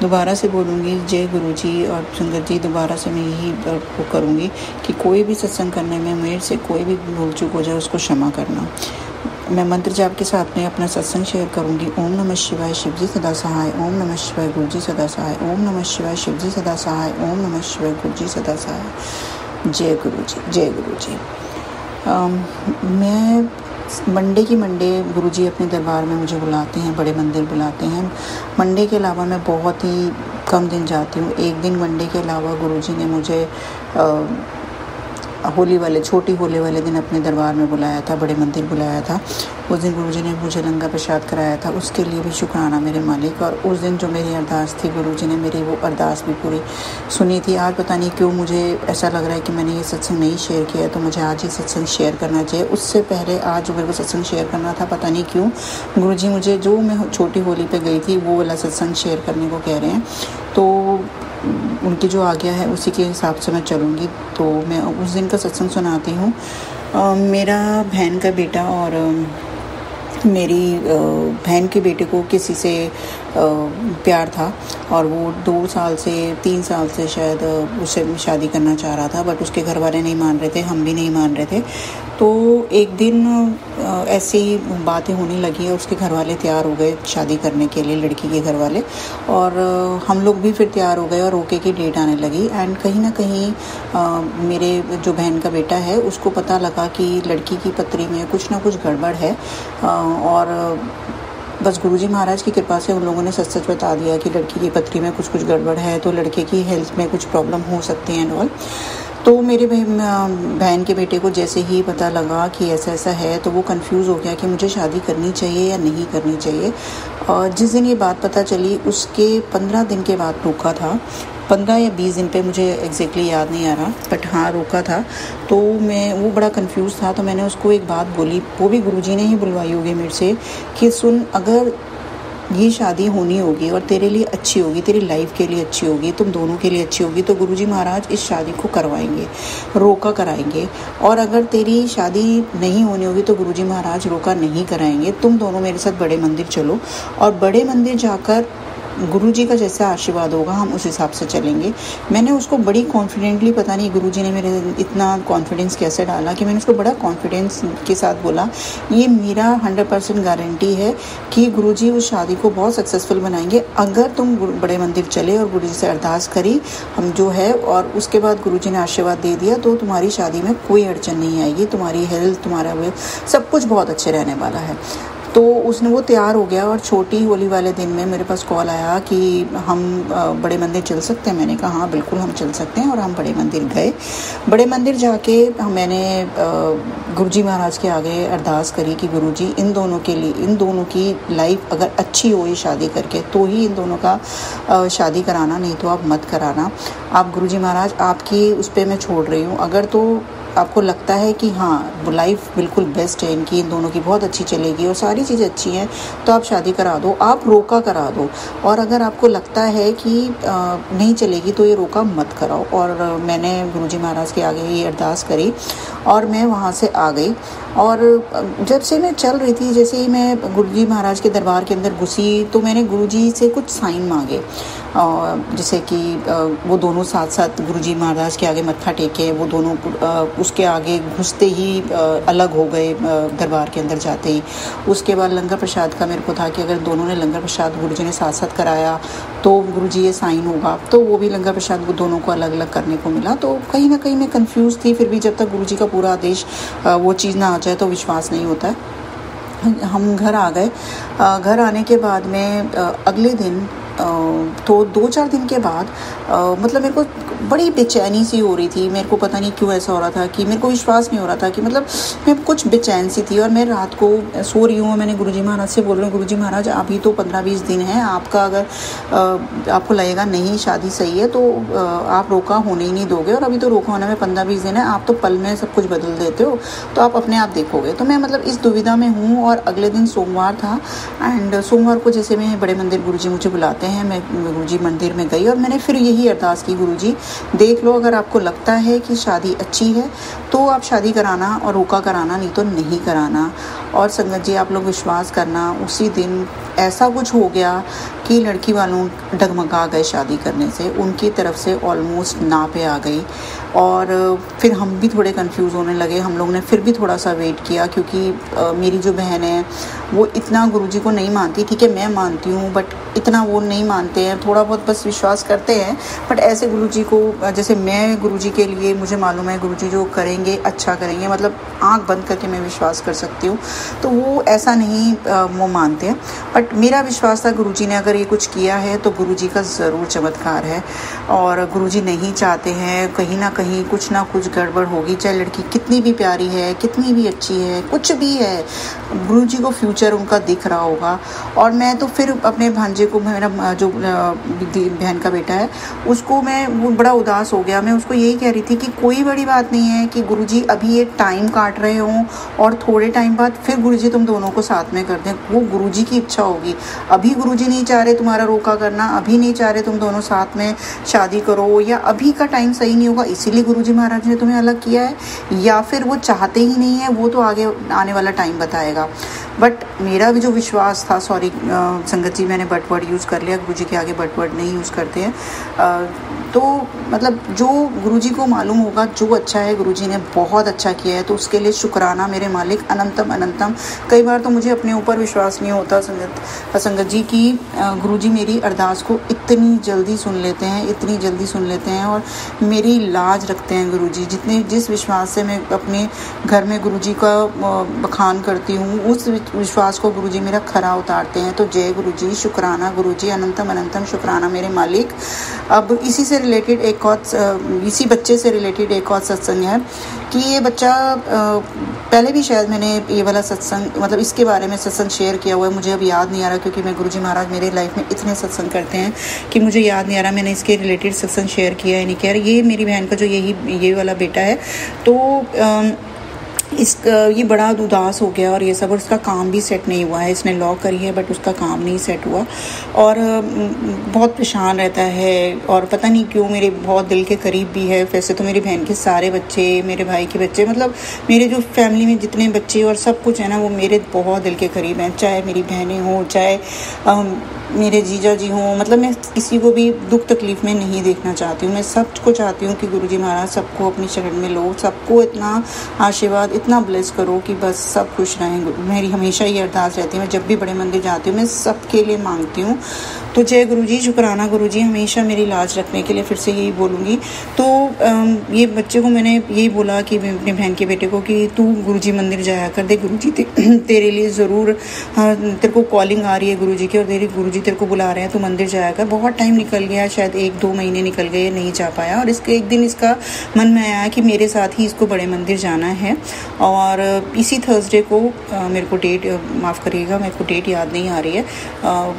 दोबारा से बोलूँगी जय गुरुजी। और संगत जी, दोबारा से मैं यही वो करूँगी कि कोई भी सत्संग करने में मेरे से कोई भी भूल चूक हो जाए उसको क्षमा करना। मैं मंत्र जाप के साथ में अपना सत्संग शेयर करूंगी। ओम नमः शिवाय, शिवजी सदा सहाय। ओम नमः शिवाय, गुरुजी सदा सहाय। ओम नमः शिवाय, शिवजी सदा सहाय। ओम नमः शिवाय, गुरुजी सदा सहाय। जय गुरुजी, जय गुरुजी। मैं मंडे की मंडे गुरुजी अपने दरबार में मुझे बुलाते हैं, बड़े मंदिर बुलाते हैं। मंडे के अलावा मैं बहुत ही कम दिन जाती हूँ। एक दिन मंडे के अलावा गुरुजी ने मुझे होली वाले, छोटी होली वाले दिन अपने दरबार में बुलाया था, बड़े मंदिर बुलाया था। उस दिन गुरुजी ने मुझे लंगर प्रसाद कराया था, उसके लिए भी शुक्राना मेरे मालिक। और उस दिन जो मेरी अरदास थी, गुरुजी ने मेरी वो अरदास भी पूरी सुनी थी। आज पता नहीं क्यों मुझे ऐसा लग रहा है कि मैंने ये सत्संग नहीं शेयर किया, तो मुझे आज ही सत्संग शेयर करना चाहिए। उससे पहले आज जो मेरे को सत्संग शेयर करना था, पता नहीं क्यों गुरुजी मुझे, जो मैं छोटी होली पे गई थी, वो वाला सत्संग शेयर करने को कह रहे हैं। तो उनकी जो आज्ञा है उसी के हिसाब से मैं चलूँगी। तो मैं उस दिन का सत्संग सुनाती हूँ। मेरा बहन का बेटा और मेरी बहन के बेटे को किसी से प्यार था और वो 2 साल से 3 साल से शायद उससे शादी करना चाह रहा था, बट उसके घर वाले नहीं मान रहे थे, हम भी नहीं मान रहे थे। तो एक दिन ऐसी बातें होने लगी और उसके घर वाले तैयार हो गए शादी करने के लिए, लड़की के घर वाले, और हम लोग भी फिर तैयार हो गए और ओके की डेट आने लगी। एंड कहीं ना कहीं मेरे जो बहन का बेटा है उसको पता लगा कि लड़की की पत्री में कुछ ना कुछ गड़बड़ है। और बस गुरुजी महाराज की कृपा से उन लोगों ने सच सच बता दिया कि लड़की की पत्री में कुछ गड़बड़ है, तो लड़के की हेल्थ में कुछ प्रॉब्लम हो सकती है एंड ऑल। तो मेरे बहन के बेटे को जैसे ही पता लगा कि ऐसा ऐसा है, तो वो कंफ्यूज हो गया कि मुझे शादी करनी चाहिए या नहीं करनी चाहिए। और जिस दिन ये बात पता चली उसके 15 दिन के बाद रोका था, 15 या 20 दिन पे, मुझे एग्जैक्टली याद नहीं आ रहा, बट हाँ रोका था। तो वो बड़ा कंफ्यूज था। तो मैंने उसको एक बात बोली, वो भी गुरुजी ने ही बुलवाई होगी मेरे से, कि सुन, अगर ये शादी होनी होगी और तेरे लिए अच्छी होगी, तेरी लाइफ के लिए अच्छी होगी, तुम दोनों के लिए अच्छी होगी, तो गुरुजी महाराज इस शादी को करवाएंगे, रोका कराएंगे। और अगर तेरी शादी नहीं होनी होगी तो गुरुजी महाराज रोका नहीं कराएंगे। तुम दोनों मेरे साथ बड़े मंदिर चलो और बड़े मंदिर जाकर गुरुजी का जैसा आशीर्वाद होगा हम उस हिसाब से चलेंगे। मैंने उसको बड़ी कॉन्फिडेंटली, पता नहीं गुरुजी ने मेरे इतना कॉन्फिडेंस कैसे डाला कि मैंने उसको बड़ा कॉन्फिडेंस के साथ बोला, ये मेरा 100% गारंटी है कि गुरुजी उस शादी को बहुत सक्सेसफुल बनाएंगे अगर तुम बड़े मंदिर चले और गुरुजी से अरदास करी हम जो है, और उसके बाद गुरुजी ने आशीर्वाद दे दिया, तो तुम्हारी शादी में कोई अड़चन नहीं आएगी, तुम्हारी हेल्थ, तुम्हारा सब कुछ बहुत अच्छे रहने वाला है। तो वो तैयार हो गया और छोटी होली वाले दिन में मेरे पास कॉल आया कि हम बड़े मंदिर चल सकते हैं। मैंने कहा हाँ बिल्कुल हम चल सकते हैं, और हम बड़े मंदिर गए। बड़े मंदिर जाके मैंने गुरुजी महाराज के आगे अरदास करी कि गुरुजी इन दोनों के लिए, इन दोनों की लाइफ अगर अच्छी हो ये शादी करके, तो ही इन दोनों का शादी कराना, नहीं तो आप मत कराना। आप गुरुजी महाराज, आपकी उस पर मैं छोड़ रही हूँ। अगर तो आपको लगता है कि हाँ लाइफ बिल्कुल बेस्ट है इनकी, इन दोनों की बहुत अच्छी चलेगी और सारी चीज़ें अच्छी हैं, तो आप शादी करा दो, आप रोका करा दो। और अगर आपको लगता है कि नहीं चलेगी तो ये रोका मत कराओ। और मैंने गुरुजी महाराज के आगे ये अरदास करी और मैं वहाँ से आ गई। और जब से मैं चल रही थी, जैसे ही मैं गुरुजी महाराज के दरबार के अंदर घुसी तो मैंने गुरुजी से कुछ साइन मांगे, जैसे कि वो दोनों साथ साथ गुरुजी महाराज के आगे मत्था टेके, वो दोनों उसके आगे घुसते ही अलग हो गए दरबार के अंदर जाते ही। उसके बाद लंगर प्रसाद का मेरे को था कि अगर दोनों ने लंगर प्रसाद गुरुजी ने साथ साथ कराया तो गुरुजी ये साइन होगा, तो वो भी लंगर प्रसाद वो दोनों को अलग अलग करने को मिला। तो कहीं ना कहीं मैं कंफ्यूज थी, फिर भी जब तक गुरुजी का पूरा आदेश वो चीज़ ना आ जाए तो विश्वास नहीं होता है। हम घर आ गए। घर आने के बाद में अगले दिन तो 2-4 दिन के बाद मतलब मेरे को बड़ी बेचैनी सी हो रही थी। मेरे को पता नहीं क्यों ऐसा हो रहा था कि मेरे को विश्वास नहीं हो रहा था कि मतलब मैं कुछ बेचैन सी थी। और मैं रात को सो रही हूँ, मैंने गुरुजी महाराज से बोल रही हूँ, गुरुजी महाराज अभी तो 15-20 दिन है, आपका अगर आपको लगेगा नहीं शादी सही है तो आप रोका होने ही नहीं दोगे, और अभी तो रोका होने में 15-20 दिन है, आप तो पल में सब कुछ बदल देते हो, तो आप अपने आप देखोगे। तो मैं मतलब इस दुविधा में हूँ। और अगले दिन सोमवार था एंड सोमवार को जैसे मैं बड़े मंदिर गुरुजी मुझे बुलाते हैं, मैं गुरुजी मंदिर में गई और मैंने फिर यही अरदास की, गुरुजी देख लो, अगर आपको लगता है कि शादी अच्छी है तो आप शादी कराना और रोका कराना, नहीं तो नहीं कराना। और संगत जी आप लोग विश्वास करना, उसी दिन ऐसा कुछ हो गया कि लड़की वालों डगमगा गए शादी करने से, उनकी तरफ से ऑलमोस्ट ना पे आ गई। और फिर हम भी थोड़े कंफ्यूज होने लगे। हम लोग ने फिर भी थोड़ा सा वेट किया, क्योंकि मेरी जो बहन है वो इतना गुरुजी को नहीं मानती। ठीक है मैं मानती हूँ बट इतना वो नहीं मानते हैं, थोड़ा बहुत बस विश्वास करते हैं, बट ऐसे गुरुजी को जैसे मैं गुरुजी के लिए मुझे मालूम है गुरुजी जो करेंगे अच्छा करेंगे, मतलब आंख बंद करके मैं विश्वास कर सकती हूँ, तो वो ऐसा नहीं वो मानते हैं। बट मेरा विश्वास था गुरुजी ने अगर ये कुछ किया है तो गुरुजी का ज़रूर चमत्कार है, और गुरुजी नहीं चाहते हैं कहीं ना कहीं कुछ ना कुछ गड़बड़ होगी, चाहे लड़की कितनी भी प्यारी है, कितनी भी अच्छी है, कुछ भी है, गुरुजी को फ्यूचर उनका दिख रहा होगा। और मैं तो फिर अपने भांजे को, मेरा जो बहन का बेटा है उसको मैं, वो बड़ा उदास हो गया। मैं उसको यही कह रही थी कि कोई बड़ी बात नहीं है कि गुरुजी अभी ये टाइम काट रहे हों और थोड़े टाइम बाद फिर गुरुजी तुम दोनों को साथ में कर दें, वो गुरुजी की इच्छा होगी। अभी गुरुजी नहीं चाह रहे तुम्हारा रोका करना, अभी नहीं चाह रहे तुम दोनों साथ में शादी करो, या अभी का टाइम सही नहीं होगा इसीलिए गुरुजी महाराज ने तुम्हें अलग किया है, या फिर वो चाहते ही नहीं है, वो तो आगे आने वाला टाइम बताएगा। बट मेरा भी जो विश्वास था, सॉरी संगत जी मैंने बट वर्ड यूज़ कर लिया, गुरुजी के आगे बट वर्ड नहीं यूज़ करते हैं। तो मतलब जो गुरुजी को मालूम होगा जो अच्छा है, गुरुजी ने बहुत अच्छा किया है, तो उसके लिए शुक्राना मेरे मालिक अनंतम अनंतम। कई बार तो मुझे अपने ऊपर विश्वास नहीं होता संगत जी की गुरुजी मेरी अरदास को इतनी जल्दी सुन लेते हैं, इतनी जल्दी सुन लेते हैं और मेरी लाज रखते हैं गुरुजी। जिस विश्वास से मैं अपने घर में गुरुजी का बखान करती हूँ, उस विश्वास को गुरुजी मेरा खरा उतारते हैं। तो जय गुरुजी, शुक्राना गुरुजी, अनंतम अनंतम शुक्राना मेरे मालिक। अब इसी से रिलेटेड एक और, इसी बच्चे से रिलेटेड एक और सत्संग है कि ये बच्चा पहले भी शायद मैंने ये वाला सत्संग, मतलब इसके बारे में सत्संग शेयर किया हुआ है, मुझे अब याद नहीं आ रहा, क्योंकि मैं गुरुजी महाराज मेरे लाइफ में इतने सत्संग करते हैं कि मुझे याद नहीं आ रहा मैंने इसके रिलेटेड सत्संग शेयर किया है नहीं किया। ये मेरी बहन का जो ये वाला बेटा है, तो ये बड़ा उदास हो गया और ये सब, और उसका काम भी सेट नहीं हुआ है। इसने लॉ करी है बट उसका काम नहीं सेट हुआ और बहुत परेशान रहता है, और पता नहीं क्यों मेरे बहुत दिल के करीब भी है। वैसे तो मेरी बहन के सारे बच्चे, मेरे भाई के बच्चे, मतलब मेरे जो फैमिली में जितने बच्चे और सब कुछ है ना, वो मेरे बहुत दिल के करीब हैं, चाहे मेरी बहनें हों, चाहे मेरे जीजा जी हों। मतलब मैं किसी को भी दुख तकलीफ़ में नहीं देखना चाहती हूँ। मैं सबको चाहती हूँ कि गुरुजी महाराज सबको अपनी शरण में लो, सबको इतना आशीर्वाद, इतना ब्लेस करो कि बस सब खुश रहें। मेरी हमेशा ये अरदास रहती है, मैं जब भी बड़े मंदिर जाती हूँ मैं सबके लिए मांगती हूँ। तो जय गुरुजी, शुक्राना गुरुजी, हमेशा मेरी लाज रखने के लिए फिर से यही बोलूँगी। तो ये बच्चे को मैंने यही बोला कि अपने बहन के बेटे को कि तू गुरुजी मंदिर जाया कर दे, गुरुजी तेरे लिए ज़रूर, तेरे को कॉलिंग आ रही है गुरुजी की, और गुरुजी तेरे को बुला रहे हैं, तू मंदिर जाया कर। बहुत टाइम निकल गया, शायद 1-2 महीने निकल गए, नहीं जा पाया। और इसके एक दिन इसका मन में आया कि मेरे साथ ही इसको बड़े मंदिर जाना है। और इसी थर्सडे को मेरे को डेट, माफ़ करिएगा मेरे को डेट याद नहीं आ रही है,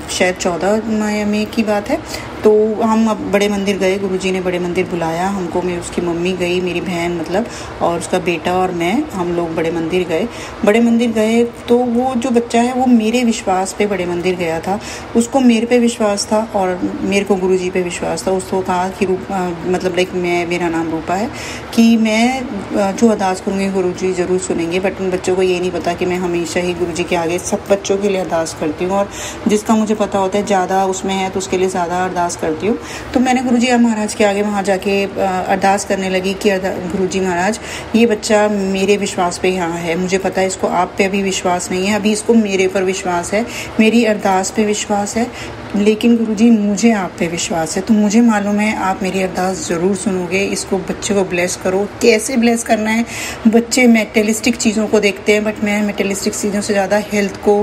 शायद 14 में की बात है। तो हम अब बड़े मंदिर गए, गुरुजी ने बड़े मंदिर बुलाया हमको, मैं उसकी मम्मी गई, मेरी बहन मतलब, और उसका बेटा और मैं, हम लोग बड़े मंदिर गए। बड़े मंदिर गए तो वो जो बच्चा है वो मेरे विश्वास पे बड़े मंदिर गया था, उसको मेरे पे विश्वास था और मेरे को गुरुजी पे विश्वास था। उसको कहा कि मतलब लाइक मेरा नाम रूपा है, कि मैं जो अरदास करूँगी गुरुजी ज़रूर सुनेंगे। बट उन बच्चों को ये नहीं पता कि मैं हमेशा ही गुरुजी के आगे सब बच्चों के लिए अरदास करती हूँ, और जिसका मुझे पता होता है ज़्यादा उसमें है तो उसके लिए ज़्यादा अरदास करती हूँ। तो मैंने गुरुजी महाराज के आगे वहाँ जाके अरदास करने लगी कि गुरुजी महाराज, ये बच्चा मेरे विश्वास पे यहाँ है, मुझे पता है इसको आप पे अभी विश्वास नहीं है, अभी इसको मेरे पर विश्वास है, मेरी अरदास पे विश्वास है, लेकिन गुरुजी मुझे आप पे विश्वास है। तो मुझे मालूम है आप मेरी अरदास ज़रूर सुनोगे, इसको बच्चे को ब्लेस करो। कैसे ब्लेस करना है? बच्चे मेटेलिस्टिक चीज़ों को देखते हैं, बट मैं मेटेलिस्टिक चीज़ों से ज़्यादा हेल्थ को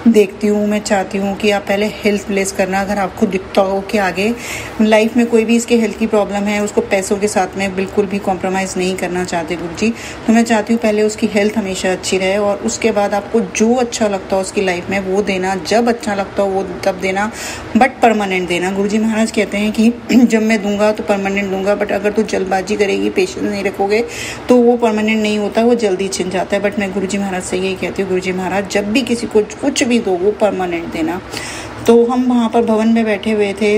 देखती हूँ। मैं चाहती हूँ कि आप पहले हेल्थ ब्लेस करना। अगर आपको दिखता हो कि आगे लाइफ में कोई भी इसके हेल्थ की प्रॉब्लम है, उसको पैसों के साथ में बिल्कुल भी कॉम्प्रोमाइज़ नहीं करना चाहते गुरुजी, तो मैं चाहती हूँ पहले उसकी हेल्थ हमेशा अच्छी रहे, और उसके बाद आपको जो अच्छा लगता हो उसकी लाइफ में वो देना, जब अच्छा लगता हो वो तब देना, बट परमानेंट देना। गुरुजी महाराज कहते हैं कि जब मैं दूंगा तो परमानेंट दूंगा, बट अगर तू जल्दबाजी करेगी, पेशेंस नहीं रखोगे तो वो परमानेंट नहीं होता, वो जल्दी छिन जाता है। बट मैं गुरुजी महाराज से यही कहती हूँ, गुरुजी महाराज जब भी किसी को कुछ भी दो वो परमानेंट देना। तो हम वहाँ पर भवन में बैठे हुए थे,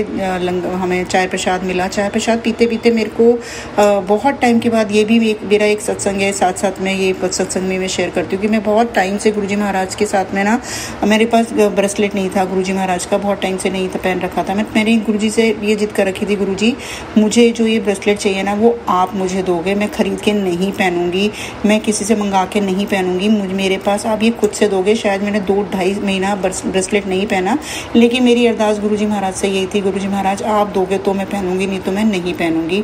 हमें चाय प्रसाद मिला। चाय प्रसाद पीते पीते मेरे को बहुत टाइम के बाद, ये भी मेरा एक सत्संग है, साथ साथ में ये सत्संग में मैं शेयर करती हूँ कि मैं बहुत टाइम से गुरुजी महाराज के साथ में ना, मेरे पास ब्रेसलेट नहीं था गुरुजी महाराज का, बहुत टाइम से नहीं था पहन रखा था। मैंने गुरुजी से ये जिद कर रखी थी, गुरुजी मुझे जो ये ब्रेसलेट चाहिए ना वो आप मुझे दोगे, मैं खरीद के नहीं पहनूंगी, मैं किसी से मंगा के नहीं पहनूंगी, मेरे पास आप ये खुद से दोगे। शायद मैंने 2-2.5 महीना ब्रेसलेट नहीं पहना, लेकिन मेरी अरदास गुरुजी महाराज से यही थी, गुरुजी महाराज आप दोगे तो मैं पहनूंगी, नहीं तो मैं नहीं पहनूंगी।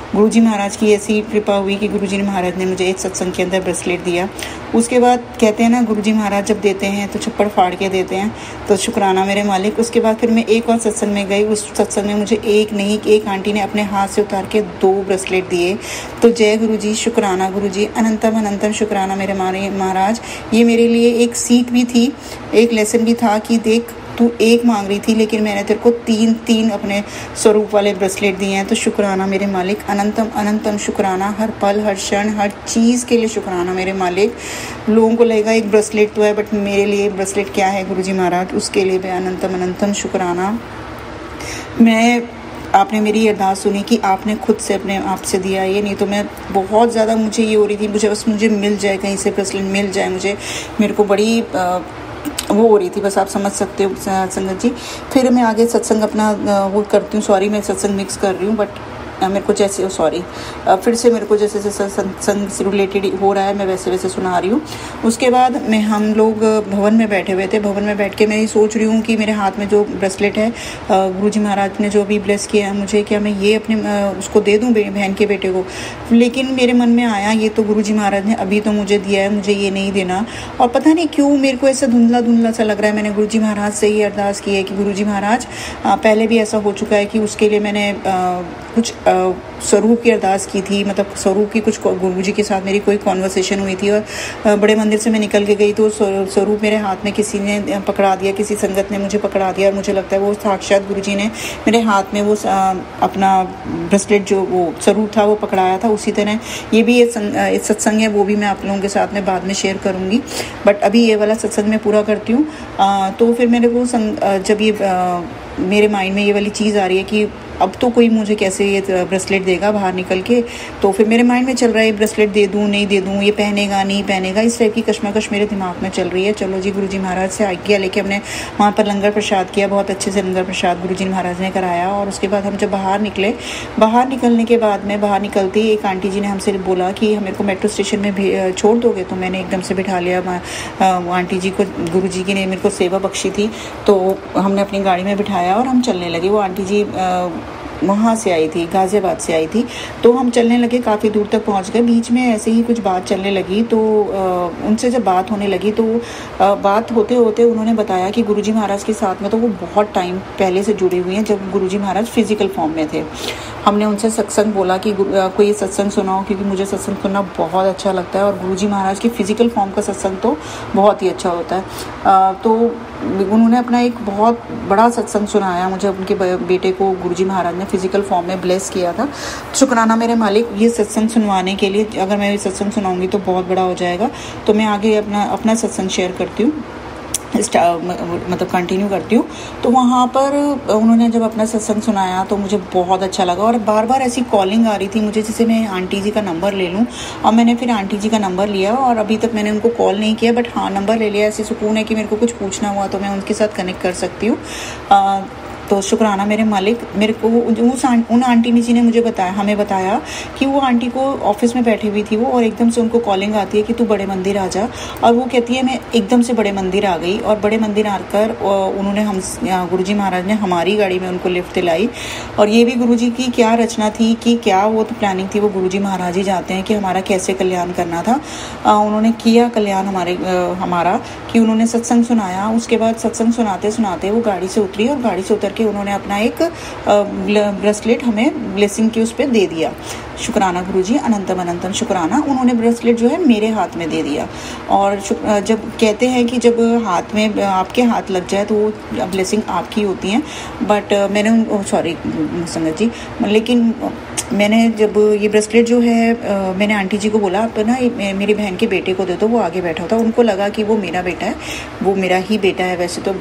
गुरुजी महाराज की ऐसी कृपा हुई कि गुरुजी महाराज ने मुझे एक सत्संग के अंदर ब्रेसलेट दिया। उसके बाद कहते हैं ना, गुरुजी महाराज जब देते हैं तो छप्पड़ फाड़ के देते हैं, तो शुक्राना मेरे मालिक। उसके बाद फिर मैं एक और सत्संग में गई, उस सत्संग में मुझे एक आंटी ने अपने हाथ से उतार के 2 ब्रेसलेट दिए। तो जय गुरुजी, शुक्राना गुरुजी, अनंतम अनंतम शुक्राना मेरे महाराज। ये मेरे लिए एक सीख भी थी, एक लेसन भी था कि देख तू एक मांग रही थी लेकिन मैंने तेरे को 3 अपने स्वरूप वाले ब्रेसलेट दिए हैं। तो शुक्राना मेरे मालिक, अनंतम अनंतम शुक्राना, हर पल हर क्षण हर चीज़ के लिए शुक्राना मेरे मालिक। लोगों को लगेगा एक ब्रेसलेट तो है, बट मेरे लिए ब्रेसलेट क्या है गुरुजी महाराज, उसके लिए भी अनंतम अनंतम शुक्राना। आपने मेरी अरदास सुनी कि आपने खुद से अपने आप से दिया ये, नहीं तो मैं बहुत ज़्यादा मुझे ये हो रही थी, मुझे मिल जाए कहीं से ब्रेसलेट मिल जाए, मेरे को बड़ी वो हो रही थी, बस आप समझ सकते हो संगत जी। फिर मैं आगे सत्संग अपना वो करती हूँ, सॉरी मैं सत्संग मिक्स कर रही हूँ, बट मेरे को जैसे फिर से मेरे को जैसे सत्संग से रिलेटेड हो रहा है मैं वैसे सुना रही हूँ। उसके बाद हम लोग भवन में बैठे हुए थे। भवन में बैठ के मैं ये सोच रही हूँ कि मेरे हाथ में जो ब्रेसलेट है गुरुजी महाराज ने जो भी ब्लेस किया है मुझे, क्या मैं ये अपने उसको दे दूँ बहन के बेटे को। लेकिन मेरे मन में आया ये तो गुरुजी महाराज ने अभी तो मुझे दिया है, मुझे ये नहीं देना। और पता नहीं क्यों मेरे को ऐसा धुंधला सा लग रहा है। मैंने गुरुजी महाराज से ये अरदास की है कि गुरुजी महाराज, पहले भी ऐसा हो चुका है कि उसके लिए मैंने कुछ स्वरूप की अरदास की थी, मतलब स्वरूप की कुछ गुरुजी के साथ मेरी कोई कॉन्वर्सेशन हुई थी, और बड़े मंदिर से मैं निकल के गई तो स्वरूप मेरे हाथ में किसी ने पकड़ा दिया, किसी संगत ने मुझे पकड़ा दिया, और मुझे लगता है वो साक्षात गुरुजी ने मेरे हाथ में वो अपना ब्रेसलेट जो वो स्वरूप था वो पकड़ाया था। उसी तरह ये भी एक सत्संग है, वो भी मैं आप लोगों के साथ में बाद में शेयर करूँगी, बट अभी ये वाला सत्संग मैं पूरा करती हूँ। तो फिर मेरे को जब ये मेरे माइंड में ये वाली चीज़ आ रही है कि अब तो कोई मुझे कैसे ये ब्रेसलेट देगा बाहर निकल के, तो फिर मेरे माइंड में चल रहा है ब्रेसलेट दे दूँ नहीं दे दूँ, ये पहनेगा नहीं पहनेगा, इस टाइप की कश्मकश मेरे दिमाग में चल रही है। चलो जी, गुरुजी महाराज से आज्ञा लेके हमने वहाँ पर लंगर प्रसाद किया, बहुत अच्छे से लंगर प्रसाद गुरुजी महाराज ने कराया। और उसके बाद हम जब बाहर निकले, बाहर निकलने के बाद में बाहर निकलते ही एक आंटी जी ने हमसे बोला कि मेरे को मेट्रो स्टेशन में छोड़ दोगे, तो मैंने एकदम से बिठा लिया आंटी जी को। गुरुजी की ने मेरे को सेवा बख्शी थी, तो हमने अपनी गाड़ी में बिठाया और हम चलने लगे। वो आंटी जी वहाँ से आई थी, गाज़ियाबाद से आई थी, तो हम चलने लगे, काफ़ी दूर तक पहुँच गए। बीच में ऐसे ही कुछ बात चलने लगी, तो उनसे जब बात होने लगी तो बात होते होते उन्होंने बताया कि गुरुजी महाराज के साथ में तो वो बहुत टाइम पहले से जुड़ी हुई हैं, जब गुरुजी महाराज फिजिकल फॉर्म में थे। हमने उनसे सत्संग बोला कि कोई सत्संग सुनाओ, क्योंकि मुझे सत्संग सुनना बहुत अच्छा लगता है, और गुरुजी महाराज की फिजिकल फॉर्म का सत्संग तो बहुत ही अच्छा होता है। तो उन्होंने अपना एक बहुत बड़ा सत्संग सुनाया मुझे। उनके बेटे को गुरुजी महाराज ने फिजिकल फॉर्म में ब्लेस किया था। शुक्राना मेरे मालिक, ये सत्संग सुनवाने के लिए। अगर मैं ये सत्संग सुनाऊंगी तो बहुत बड़ा हो जाएगा, तो मैं आगे अपना सत्संग शेयर करती हूँ, मतलब कंटिन्यू करती हूँ। तो वहाँ पर उन्होंने जब अपना सत्संग सुनाया तो मुझे बहुत अच्छा लगा, और बार बार ऐसी कॉलिंग आ रही थी मुझे जैसे मैं आंटी जी का नंबर ले लूँ। और मैंने फिर आंटी जी का नंबर लिया, और अभी तक मैंने उनको कॉल नहीं किया, बट हाँ नंबर ले लिया। ऐसे सुकून है कि मेरे को कुछ पूछना हुआ तो मैं उनके साथ कनेक्ट कर सकती हूँ। तो शुक्राना मेरे मालिक। मेरे को उन आंटी जी ने मुझे बताया, हमें बताया कि वो आंटी को ऑफिस में बैठी हुई थी वो, और एकदम से उनको कॉलिंग आती है कि तू बड़े मंदिर आ जा। और वो कहती है मैं एकदम से बड़े मंदिर आ गई, और बड़े मंदिर आकर उन्होंने गुरुजी महाराज ने हमारी गाड़ी में उनको लिफ्ट दिलाई। और ये भी गुरुजी की क्या रचना थी कि क्या वो तो प्लानिंग थी, वो गुरुजी महाराज ही जानते हैं कि हमारा कैसे कल्याण करना था। उन्होंने किया कल्याण हमारा कि उन्होंने सत्संग सुनाया। उसके बाद सत्संग सुनाते सुनाते वो गाड़ी से उतरी, और गाड़ी से उतर के उन्होंने अपना एक ब्रेसलेट हमें ब्लेसिंग के उस पर दे दिया। शुक्राना गुरुजी, अनंतम अनंतम शुक्राना। उन्होंने ब्रेसलेट जो है मेरे हाथ में दे दिया। और जब कहते हैं कि जब हाथ में आपके हाथ लग जाए तो वो ब्लेसिंग आपकी होती है, बट मैंने सॉरी संगत जी, लेकिन मैंने जब ये ब्रेसलेट जो है मैंने आंटी जी को बोला आप ना मेरी बहन के बेटे को दे दो, वो आगे बैठा था। उनको लगा कि वो मेरा बेटा है, वो मेरा ही बेटा है वैसे तो,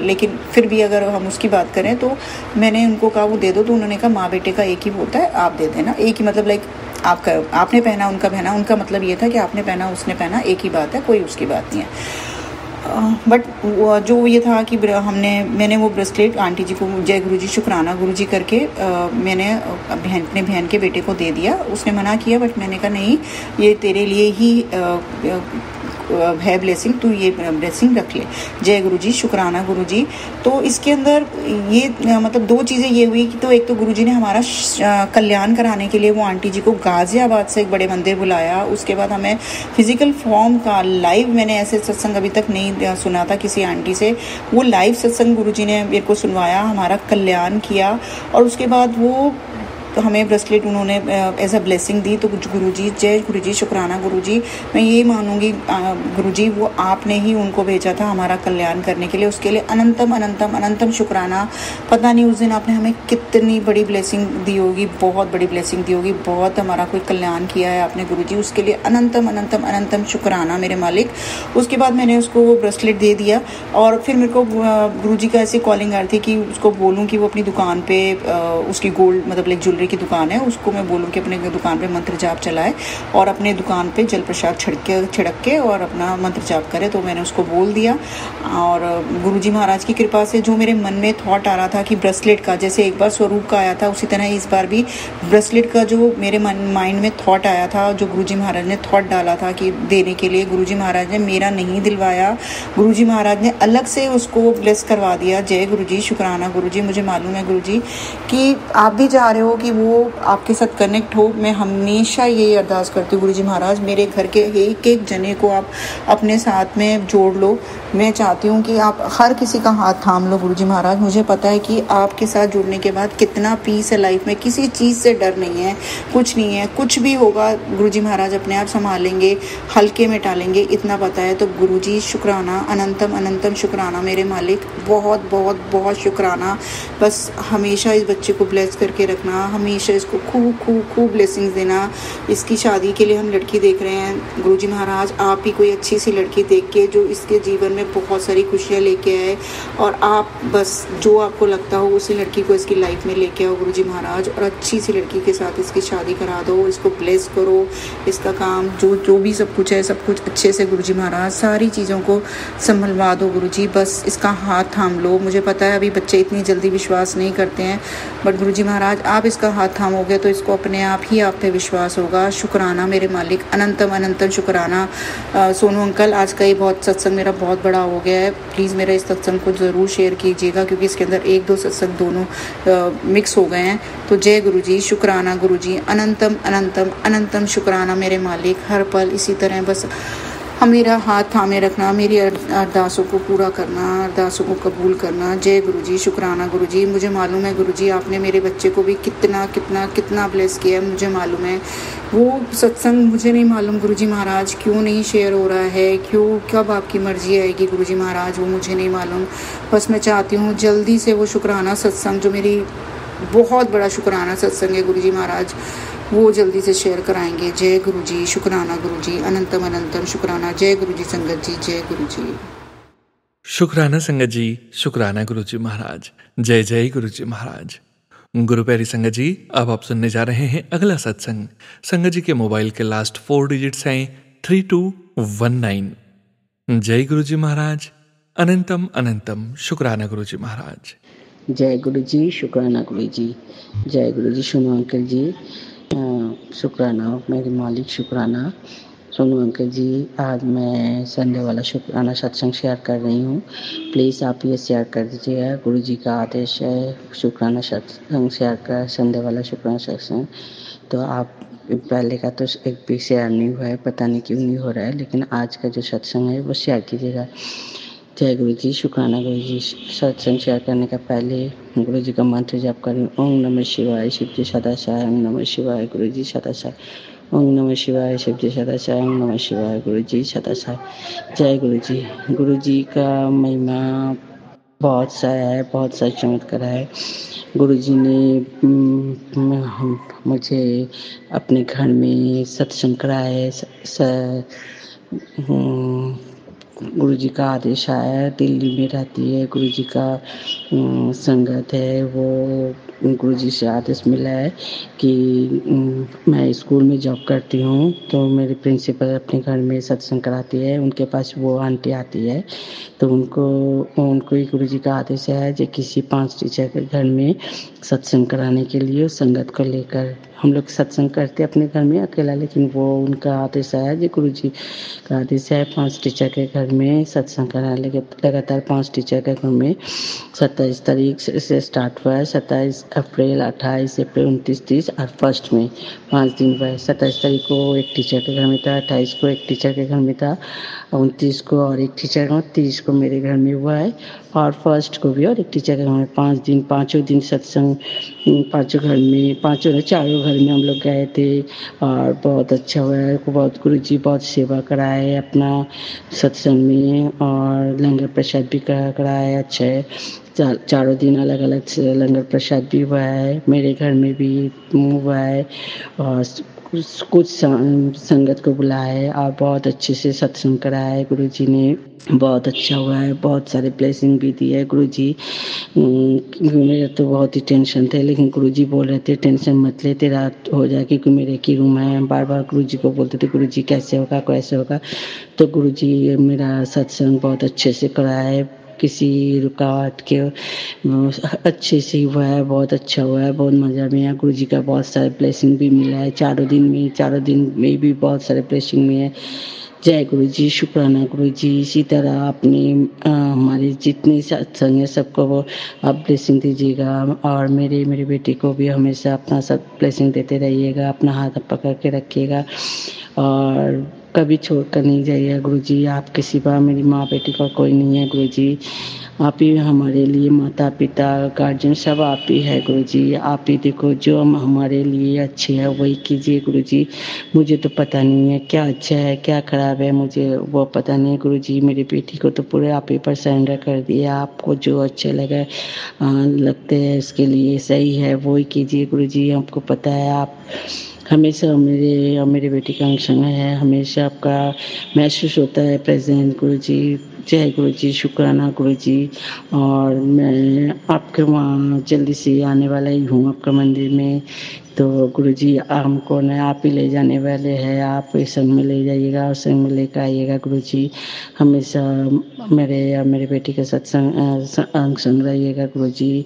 लेकिन फिर भी अगर हम उसकी बात करें तो मैंने उनको कहा वो दे दो, तो उन्होंने कहा माँ बेटे का एक ही होता है, आप दे देना। एक ही मतलब लाइक आपने पहना उनका पहना, उनका मतलब ये था कि आपने पहना उसने पहना, एक ही बात है, कोई उसकी बात नहीं है। बट जो ये था कि मैंने वो ब्रेसलेट आंटी जी को जय गुरुजी शुक्राना गुरुजी करके मैंने अपने बहन के बेटे को दे दिया। उसने मना किया, बट मैंने कहा नहीं, ये तेरे लिए ही है ब्लेसिंग, तू ये ब्लेसिंग रख ले। जय गुरुजी शुक्राना गुरुजी। तो इसके अंदर ये मतलब दो चीज़ें ये हुई कि तो एक तो गुरुजी ने हमारा कल्याण कराने के लिए वो आंटी जी को गाजियाबाद से एक बड़े मंदिर बुलाया। उसके बाद हमें फिजिकल फॉर्म का लाइव, मैंने ऐसे सत्संग अभी तक नहीं सुना था किसी आंटी से, वो लाइव सत्संग गुरुजी ने मेरे को सुनवाया, हमारा कल्याण किया। और उसके बाद वो तो हमें ब्रेसलेट उन्होंने एज अ ब्लेसिंग दी। तो गुरुजी, जय गुरुजी शुक्राना गुरुजी। मैं ये मानूंगी गुरुजी वो आपने ही उनको भेजा था हमारा कल्याण करने के लिए, उसके लिए अनंतम अनंतम अनंतम शुक्राना। पता नहीं उस दिन आपने हमें कितनी बड़ी ब्लेसिंग दी होगी, बहुत बड़ी ब्लेसिंग दी होगी, बहुत हमारा कोई कल्याण किया है आपने गुरुजी, उसके लिए अनंतम अनंतम अनंतम शुक्राना मेरे मालिक। उसके बाद मैंने उसको वो ब्रेसलेट दे दिया, और फिर मेरे को गुरुजी का ऐसी कॉलिंग आ रही थी कि उसको बोलूँ कि वो अपनी दुकान पे उसकी गोल्ड मतलब लाइक ज्वेलरी की दुकान है, उसको मैं बोलूँ कि अपने दुकान पे मंत्र जाप चलाए और अपने दुकान पे जल प्रसाद छिड़क के और अपना मंत्र जाप करे। तो मैंने उसको बोल दिया, और गुरुजी महाराज की कृपा से जो मेरे मन में थॉट आ रहा था कि ब्रेसलेट का, जैसे एक बार स्वरूप का आया था, उसी तरह इस बार भी ब्रेसलेट का जो मेरे माइंड में थॉट आया था, जो गुरुजी महाराज ने थॉट डाला था कि देने के लिए, गुरुजी महाराज ने मेरा नहीं दिलवाया, गुरुजी महाराज ने अलग से उसको ब्लेस करवा दिया। जय गुरुजी शुक्राना गुरुजी। मुझे मालूम है गुरुजी कि आप भी चाह रहे हो कि वो आपके साथ कनेक्ट हो। मैं हमेशा यही अरदास करती हूँ गुरुजी महाराज, मेरे घर के एक एक जने को आप अपने साथ में जोड़ लो। मैं चाहती हूँ कि आप हर किसी का हाथ थाम लो गुरुजी महाराज। मुझे पता है कि आपके साथ जुड़ने के बाद कितना पीस है लाइफ में, किसी चीज़ से डर नहीं है, कुछ नहीं है, कुछ भी होगा गुरुजी महाराज अपने आप संभालेंगे, हल्के में टालेंगे, इतना पता है। तो गुरुजी शुक्राना, अनंतम अनंतम शुक्राना मेरे मालिक, बहुत बहुत बहुत शुक्राना। बस हमेशा इस बच्चे को ब्लेस करके रखना, हमेशा इसको खूब खूब खूब ब्लेसिंग्स देना। इसकी शादी के लिए हम लड़की देख रहे हैं गुरुजी महाराज, आप ही कोई अच्छी सी लड़की देख के जो इसके जीवन में बहुत सारी खुशियाँ लेके आए, और आप बस जो आपको लगता हो उसी लड़की को इसकी लाइफ में लेके आओ गुरुजी महाराज, और अच्छी सी लड़की के साथ इसकी शादी करा दो, इसको ब्लेस करो, इसका काम जो भी सब कुछ है सब कुछ अच्छे से गुरुजी महाराज सारी चीज़ों को संभलवा दो गुरुजी। बस इसका हाथ थाम लो। मुझे पता है अभी बच्चे इतनी जल्दी विश्वास नहीं करते हैं, बट गुरुजी महाराज आप इसका हाथ थामोगे तो इसको अपने आप ही आप पे विश्वास होगा। शुक्राना मेरे मालिक, अनंतम अनंतम शुक्राना। सोनू अंकल, आज का ये बहुत सत्संग मेरा बहुत बड़ा हो गया है, प्लीज़ मेरा इस सत्संग को ज़रूर शेयर कीजिएगा, क्योंकि इसके अंदर एक दो सत्संग दोनों मिक्स हो गए हैं। तो जय गुरुजी शुक्राना गुरुजी, अनंतम अनंतम अनंतम शुक्राना मेरे मालिक। हर पल इसी तरह बस मेरा हाथ थामे रखना, मेरी अरदासों को पूरा करना, अरदासों को कबूल करना। जय गुरु जी, शुक्राना गुरु जी। मुझे मालूम है गुरु जी आपने मेरे बच्चे को भी कितना कितना कितना ब्लेस किया है, मुझे मालूम है। वो सत्संग मुझे नहीं मालूम गुरु जी महाराज क्यों नहीं शेयर हो रहा है, क्यों, कब आपकी मर्जी आएगी गुरु जी महाराज, वो मुझे नहीं मालूम। बस मैं चाहती हूँ जल्दी से वो शुक्राना सत्संग, जो मेरी बहुत बड़ा शुक्राना सत्संग है गुरु जी महाराज, वो जल्दी से शेयर कराएंगे। जय गुरु जी, शुक्राना गुरु जी, अनंतम अनंतम शुक्राना। जय गुरु जी संगत जी, जय गुरु जी। शुक्राना संगत जी, शुक्राना गुरु जी महाराज, जय जय गुरु जी महाराज। गुरु प्यारी संगत जी, अब आप सुनने जा रहे हैं अगला सत्संग। संगत जी के मोबाइल के लास्ट 4 डिजिट्स हैं 3219। जय गुरु जी महाराज, अनंतम अनंतम शुक्राना गुरु जी महाराज। जय गुरु जी, शुक्राना गुरु जी। जय गुरु जी। सुनो अंकल जी, शुक्राना मेरे मालिक, शुक्राना। सुनो अंकल जी, आज मैं संडे वाला शुक्राना सत्संग शेयर कर रही हूँ। प्लीज़ आप ये शेयर कर दीजिएगा, गुरु जी का आदेश है शुक्राना सत्संग शेयर कर, संडे वाला शुक्राना सत्संग। तो आप पहले का तो एक भी शेयर नहीं हुआ है, पता नहीं क्यों नहीं हो रहा है, लेकिन आज का जो सत्संग है वो शेयर कीजिएगा। जय गुरु जी, शुक्राना गुरु जी। सत्संग शेयर करने का पहले गुरु जी का मंत्र जप करें। ओम नमः शिवाय, शिव जी सदा साय। ओम नमः शिवाय, गुरु जी सदा साय। ओम नमः शिवाय, शिव जी सदा साय। ओम नमः शिवाय, गुरु जी सदा साय। जय गुरु जी। गुरु जी का महिमा बहुत सा है, बहुत सा चमत्कार है। गुरु जी ने मुझे अपने घर में सत्संग कराया है। गुरु जी का आदेश आया है, दिल्ली में रहती है, गुरु जी का संगत है, वो गुरु जी से आदेश मिला है कि मैं स्कूल में जॉब करती हूँ, तो मेरी प्रिंसिपल अपने घर में सत्संग कराती है, उनके पास वो आंटी आती है, तो उनको ही गुरु जी का आदेश है कि किसी 5 टीचर के घर में सत्संग कराने के लिए संगत को लेकर। हम लोग सत्संग करते अपने घर में अकेला, लेकिन वो उनका आदेश आया जी, गुरु जी का आदेश है 5 टीचर के घर में सत्संग कराने के। लगातार 5 टीचर के घर में 27 तारीख से स्टार्ट हुआ है, 27 अप्रैल, 28 अप्रैल, 29, 30 और 1 में 5 दिन हुआ है। 27 तारीख को एक टीचर के घर में था, 28 को एक टीचर के घर में था, 29 को और एक टीचर का, 30 को मेरे घर में हुआ है, और 1 को भी और एक टीचर के घर में। 5 दिन, पाँचों दिन सत्संग, पाँचों घर में, चारों घर में हम लोग गए थे, और बहुत अच्छा हुआ है। बहुत गुरु जी बहुत सेवा कराए अपना सत्संग में, और लंगर प्रसाद भी कराया। अच्छा है, चारों दिन अलग अलग से लंगर प्रसाद भी हुआ है, मेरे घर में भी हुआ है, और कुछ संगत को बुलाया है, और बहुत अच्छे से सत्संग कराया है गुरु जी ने। बहुत अच्छा हुआ है, बहुत सारे ब्लेसिंग भी दिए है गुरु जी। मेरा तो बहुत ही टेंशन थे, लेकिन गुरु जी बोल रहे थे टेंशन मत ले, तेरा हो जाए, क्योंकि मेरे की रूम है। बार बार गुरु जी को बोलते थे गुरु जी कैसे होगा, कैसे होगा। तो गुरु जी मेरा सत्संग बहुत अच्छे से कराया है, किसी रुकावट के अच्छे से हुआ है, बहुत अच्छा हुआ है, बहुत मज़ा में है। गुरु जी का बहुत सारे ब्लेसिंग भी मिला है चारों दिन में भी बहुत सारे ब्लेसिंग में है। जय गुरु जी, शुक्राना गुरु जी। इसी तरह आपने हमारे जितने सत्संग है सबको वो आप ब्लेसिंग दीजिएगा, और मेरे बेटे को भी हमेशा अपना सब ब्लेसिंग देते रहिएगा, अपना हाथ पकड़ के रखिएगा, और कभी छोड़ कर नहीं जाइएगा गुरु जी। आपके सिवा मेरी माँ बेटी का कोई नहीं है गुरु जी, आप ही हमारे लिए माता पिता गार्जियन सब आप ही है गुरु जी। आप ही देखो, जो हमारे लिए अच्छे है वही कीजिए गुरु जी। मुझे तो पता नहीं है क्या अच्छा है क्या खराब है, मुझे वो पता नहीं है गुरु जी। मेरी बेटी को तो पूरे आप ही पर सरेंडर कर दिया, आपको जो अच्छे लगते हैं इसके लिए सही है वही कीजिए गुरु जी। आपको पता है आप हमेशा मेरे बेटी का संग है, हमेशा आपका महसूस होता है प्रेजेंट गुरु जी। जय गुरु जी, शुक्राना गुरु जी। और मैं आपके वहाँ जल्दी से आने वाला ही हूँ आपका मंदिर में, तो गुरु जी हमको न आप ही ले जाने वाले हैं, आप इस संग में ले जाइएगा और संग में लेकर आइएगा गुरु जी। हमेशा मेरे बेटी के सत्संग संग रहिएगा गुरु जी।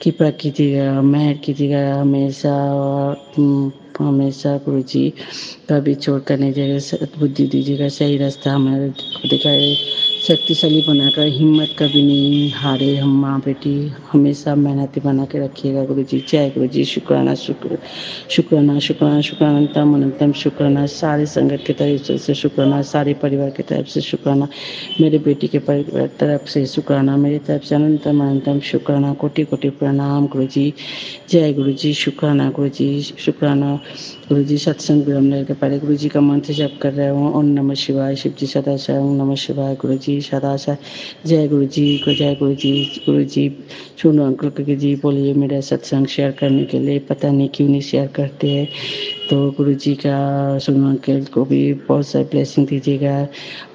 कृपा कीजिएगा, मेहर कीजिएगा हमेशा गुरु जी। कभी छोड़ कर नहीं जाइएगा, बुद्धि दीजिएगा, सही रास्ता हमारे को दिखाए, शक्तिशाली बनाकर, हिम्मत कभी नहीं हारे हम माँ बेटी, हमेशा मेहनती बना के रखिएगा गुरु जी। जय गुरु जी। शुक्राना शुक्राना शुक्राना शुक्राना अनंतम अनंतम शुक्राना, सारे संगत की तरफ से शुक्राना, सारे परिवार की तरफ से शुक्राना, मेरे बेटी के परिवार तरफ से शुक्राना, मेरी तरफ से अनंतम अनंतम शुक्राना, कोटि कोटि प्रणाम गुरु जी। जय गुरु जी। शुक्राना गुरु जी। शुक्राना गुरु जी। सत्संग विरमने के पहले गुरु जी का मंत्र जप कर रहे हो, ओम नमः शिवाय, शिव जी सदाशय, ओम नमः शिवाय, गुरु जी सदाशय। जय गुरु जी को, जय गुरु जी। गुरु जी सुनो अंकल के जी बोलिए, मेरा सत्संग शेयर करने के लिए पता नहीं क्यों नहीं शेयर करते हैं, तो गुरु जी का सुनो अंकल को भी बहुत सारी ब्लेसिंग दीजिएगा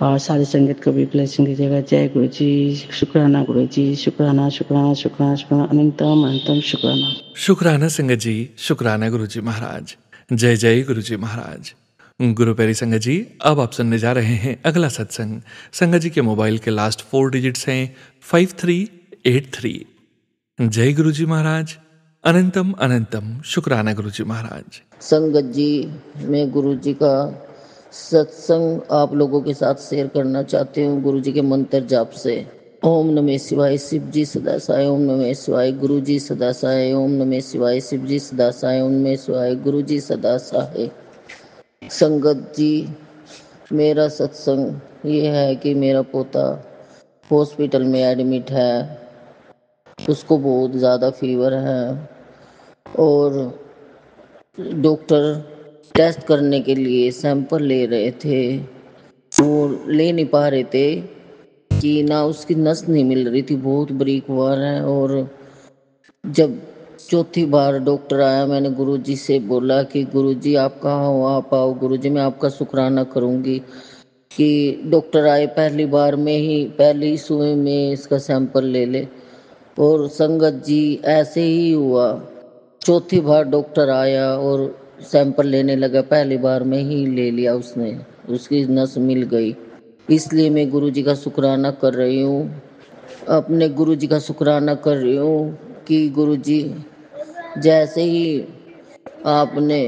और सारी संगत को भी ब्लेसिंग दीजिएगा। जय गुरु जी। शुक्राना गुरु जी। शुक्राना शुक्राना शुक्राना शुक्राना अनंतम अनंतम शुक्राना। शुक्राना संगत जी, शुक्राना गुरु जी महाराज। जय जय गुरु जी महाराज। गुरु प्यारी संगत जी, अब आप सुनने जा रहे हैं अगला सत्संग। संगत जी के मोबाइल के लास्ट 4 डिजिट्स हैं 5383। जय गुरु जी महाराज। अनंतम अनंतम शुक्राना गुरु जी महाराज। संगत जी, मैं गुरु जी का सत्संग आप लोगों के साथ शेयर करना चाहती हूँ गुरु जी के मंत्र जाप से। ओम नमः शिवाय, शिव जी सदा सहाय, ओम नमः शिवाय, गुरु जी सदा सहाय, ओम नमः शिवाय, शिव जी सदा सहाय, ओम नमः शिवाय, गुरु जी सदा सहाय। संगत जी, मेरा सत्संग ये है कि मेरा पोता हॉस्पिटल में एडमिट है, उसको बहुत ज़्यादा फीवर है और डॉक्टर टेस्ट करने के लिए सैंपल ले रहे थे, वो ले नहीं पा रहे थे कि ना उसकी नस नहीं मिल रही थी, बहुत बारीक वार है। और जब चौथी बार डॉक्टर आया, मैंने गुरुजी से बोला कि गुरुजी आप कहाँ हो, आप आओ गुरुजी, मैं आपका शुक्राना करूँगी कि डॉक्टर आए पहली बार में ही, पहली सुई में इसका सैंपल ले ले। और संगत जी ऐसे ही हुआ, चौथी बार डॉक्टर आया और सैंपल लेने लगा, पहली बार में ही ले लिया उसने, उसकी नस मिल गई। इसलिए मैं गुरुजी का शुक्राना कर रही हूँ, अपने गुरुजी का शुक्राना कर रही हूँ कि गुरुजी जैसे ही आपने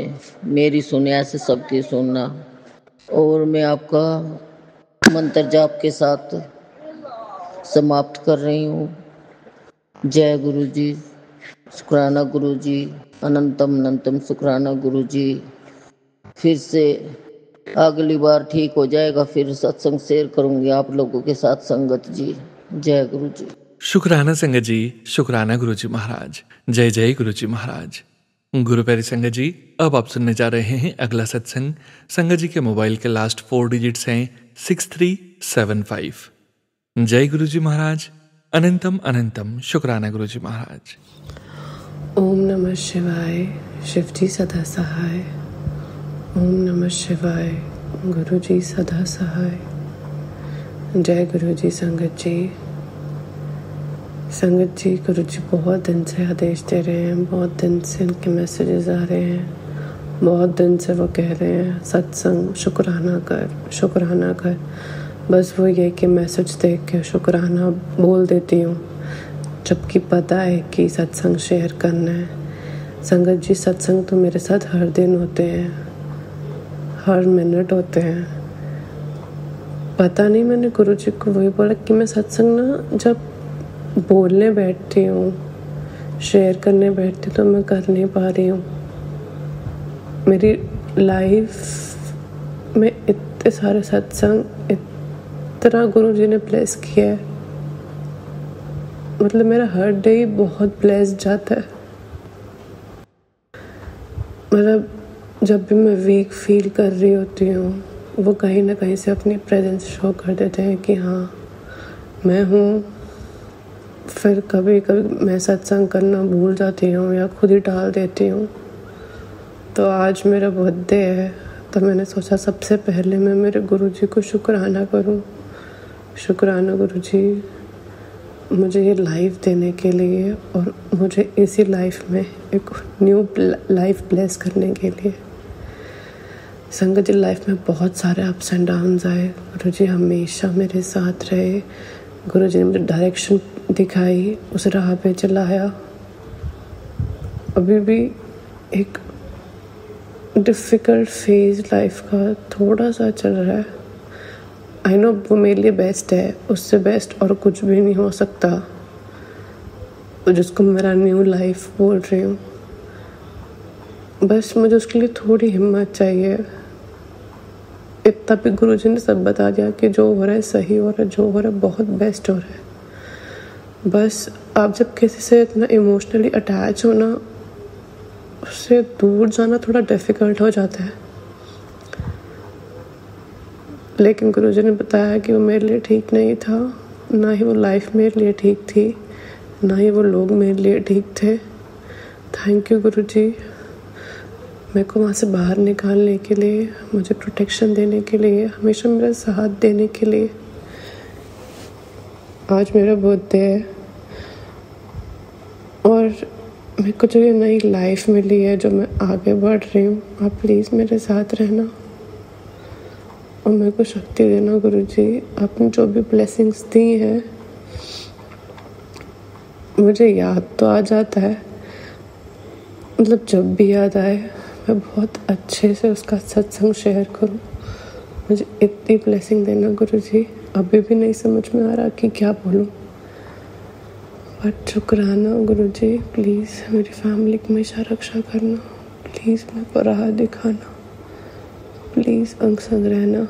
मेरी सुनी ऐसे सबकी सुनना। और मैं आपका मंत्र जाप के साथ समाप्त कर रही हूँ। जय गुरु जी। शुक्राना गुरु जी। अनंतम अनंतम शुक्राना गुरु जी। फिर से अगली बार ठीक हो जाएगा, फिर सत्संग शेयर करूँगी आप लोगों के साथ संगत जी। जय गुरु जी। शुक्राना संगत जी, शुक्राना गुरु जी महाराज। जय जय गुरु जी महाराज। गुरु प्यारी संगत जी, अब आप सुनने जा रहे हैं अगला सत्संग। संगत जी के मोबाइल के लास्ट 4 डिजिट्स हैं 6375। जय गुरु जी महाराज। अनंतम अनंतम शुक्राना गुरु जी महाराज। ओम नमः शिवाय, शिव जी सदा सहाय। ओम नमः शिवाय, गुरु जी सदा सहाय। जय गुरु जी। संगत जी, संगत जी, गुरु जी बहुत दिन से आदेश दे रहे हैं, बहुत दिन से इनके मैसेजेस आ रहे हैं, बहुत दिन से वो कह रहे हैं सत्संग शुक्राना कर, शुक्राना कर। बस वो ये कि मैसेज देख के शुक्राना बोल देती हूँ, जबकि पता है कि सत्संग शेयर करना है। संगत जी, सत्संग तो मेरे साथ हर दिन होते हैं, हर मिनट होते हैं। पता नहीं, मैंने गुरु जी को वही बोला कि मैं सत्संग ना जब बोलने बैठती हूँ, शेयर करने बैठती तो मैं कर नहीं पा रही हूँ। मेरी लाइफ में इतने सारे सत्संग, इतना गुरु जी ने ब्लेस किया है, मतलब मेरा हर डे बहुत ब्लेस जाता है। मतलब जब भी मैं वीक फील कर रही होती हूँ, वो कहीं ना कहीं से अपनी प्रेजेंस शो कर देते हैं कि हाँ मैं हूँ। फिर कभी कभी मैं सत्संग करना भूल जाती हूँ या खुद ही टाल देती हूँ। तो आज मेरा बर्थडे है, तो मैंने सोचा सबसे पहले मैं मेरे गुरुजी को शुक्राना करूँ। शुक्राना गुरुजी मुझे ये लाइफ देने के लिए और मुझे इसी लाइफ में एक न्यू लाइफ ब्लेस करने के लिए। संगत जी, लाइफ में बहुत सारे अप्स एंड डाउन्स आए, गुरुजी हमेशा मेरे साथ रहे। गुरुजी ने मुझे डायरेक्शन दिखाई, उस राह पे चलाया। अभी भी एक डिफ़िकल्ट फेज लाइफ का थोड़ा सा चल रहा है। आई नो वो मेरे लिए बेस्ट है, उससे बेस्ट और कुछ भी नहीं हो सकता, तो जिसको मेरा न्यू लाइफ बोल रही हूँ। बस मुझे उसके लिए थोड़ी हिम्मत चाहिए। इतना भी गुरुजी ने सब बता दिया कि जो हो रहा है सही हो रहा है, जो हो रहा है बहुत बेस्ट हो रहा है। बस आप जब किसी से इतना इमोशनली अटैच हो ना, उससे दूर जाना थोड़ा डिफ़िकल्ट हो जाता है। लेकिन गुरुजी ने बताया कि वो मेरे लिए ठीक नहीं था, ना ही वो लाइफ मेरे लिए ठीक थी, ना ही वो लोग मेरे लिए ठीक थे। थैंक यू गुरुजी, मेरे को वहाँ से बाहर निकालने के लिए, मुझे प्रोटेक्शन देने के लिए, हमेशा मेरा साथ देने के लिए। आज मेरा बर्थडे है और मेरे को जो ये नई लाइफ मिली है, जो मैं आगे बढ़ रही हूँ, आप प्लीज़ मेरे साथ रहना और मेरे को शक्ति देना गुरुजी। आपने जो भी ब्लेसिंग्स दी हैं, मुझे याद तो आ जाता है, मतलब जब भी याद आए मैं बहुत अच्छे से उसका सत्संग शेयर करूं। मुझे इतनी ब्लेसिंग देना गुरुजी, अभी भी नहीं समझ में आ रहा कि क्या बोलूं, बट शुक्राना गुरुजी। प्लीज़ मेरी फैमिली की हमेशा रक्षा करना, प्लीज़ मेरे को राह दिखाना, प्लीज़ अंग संग रहना,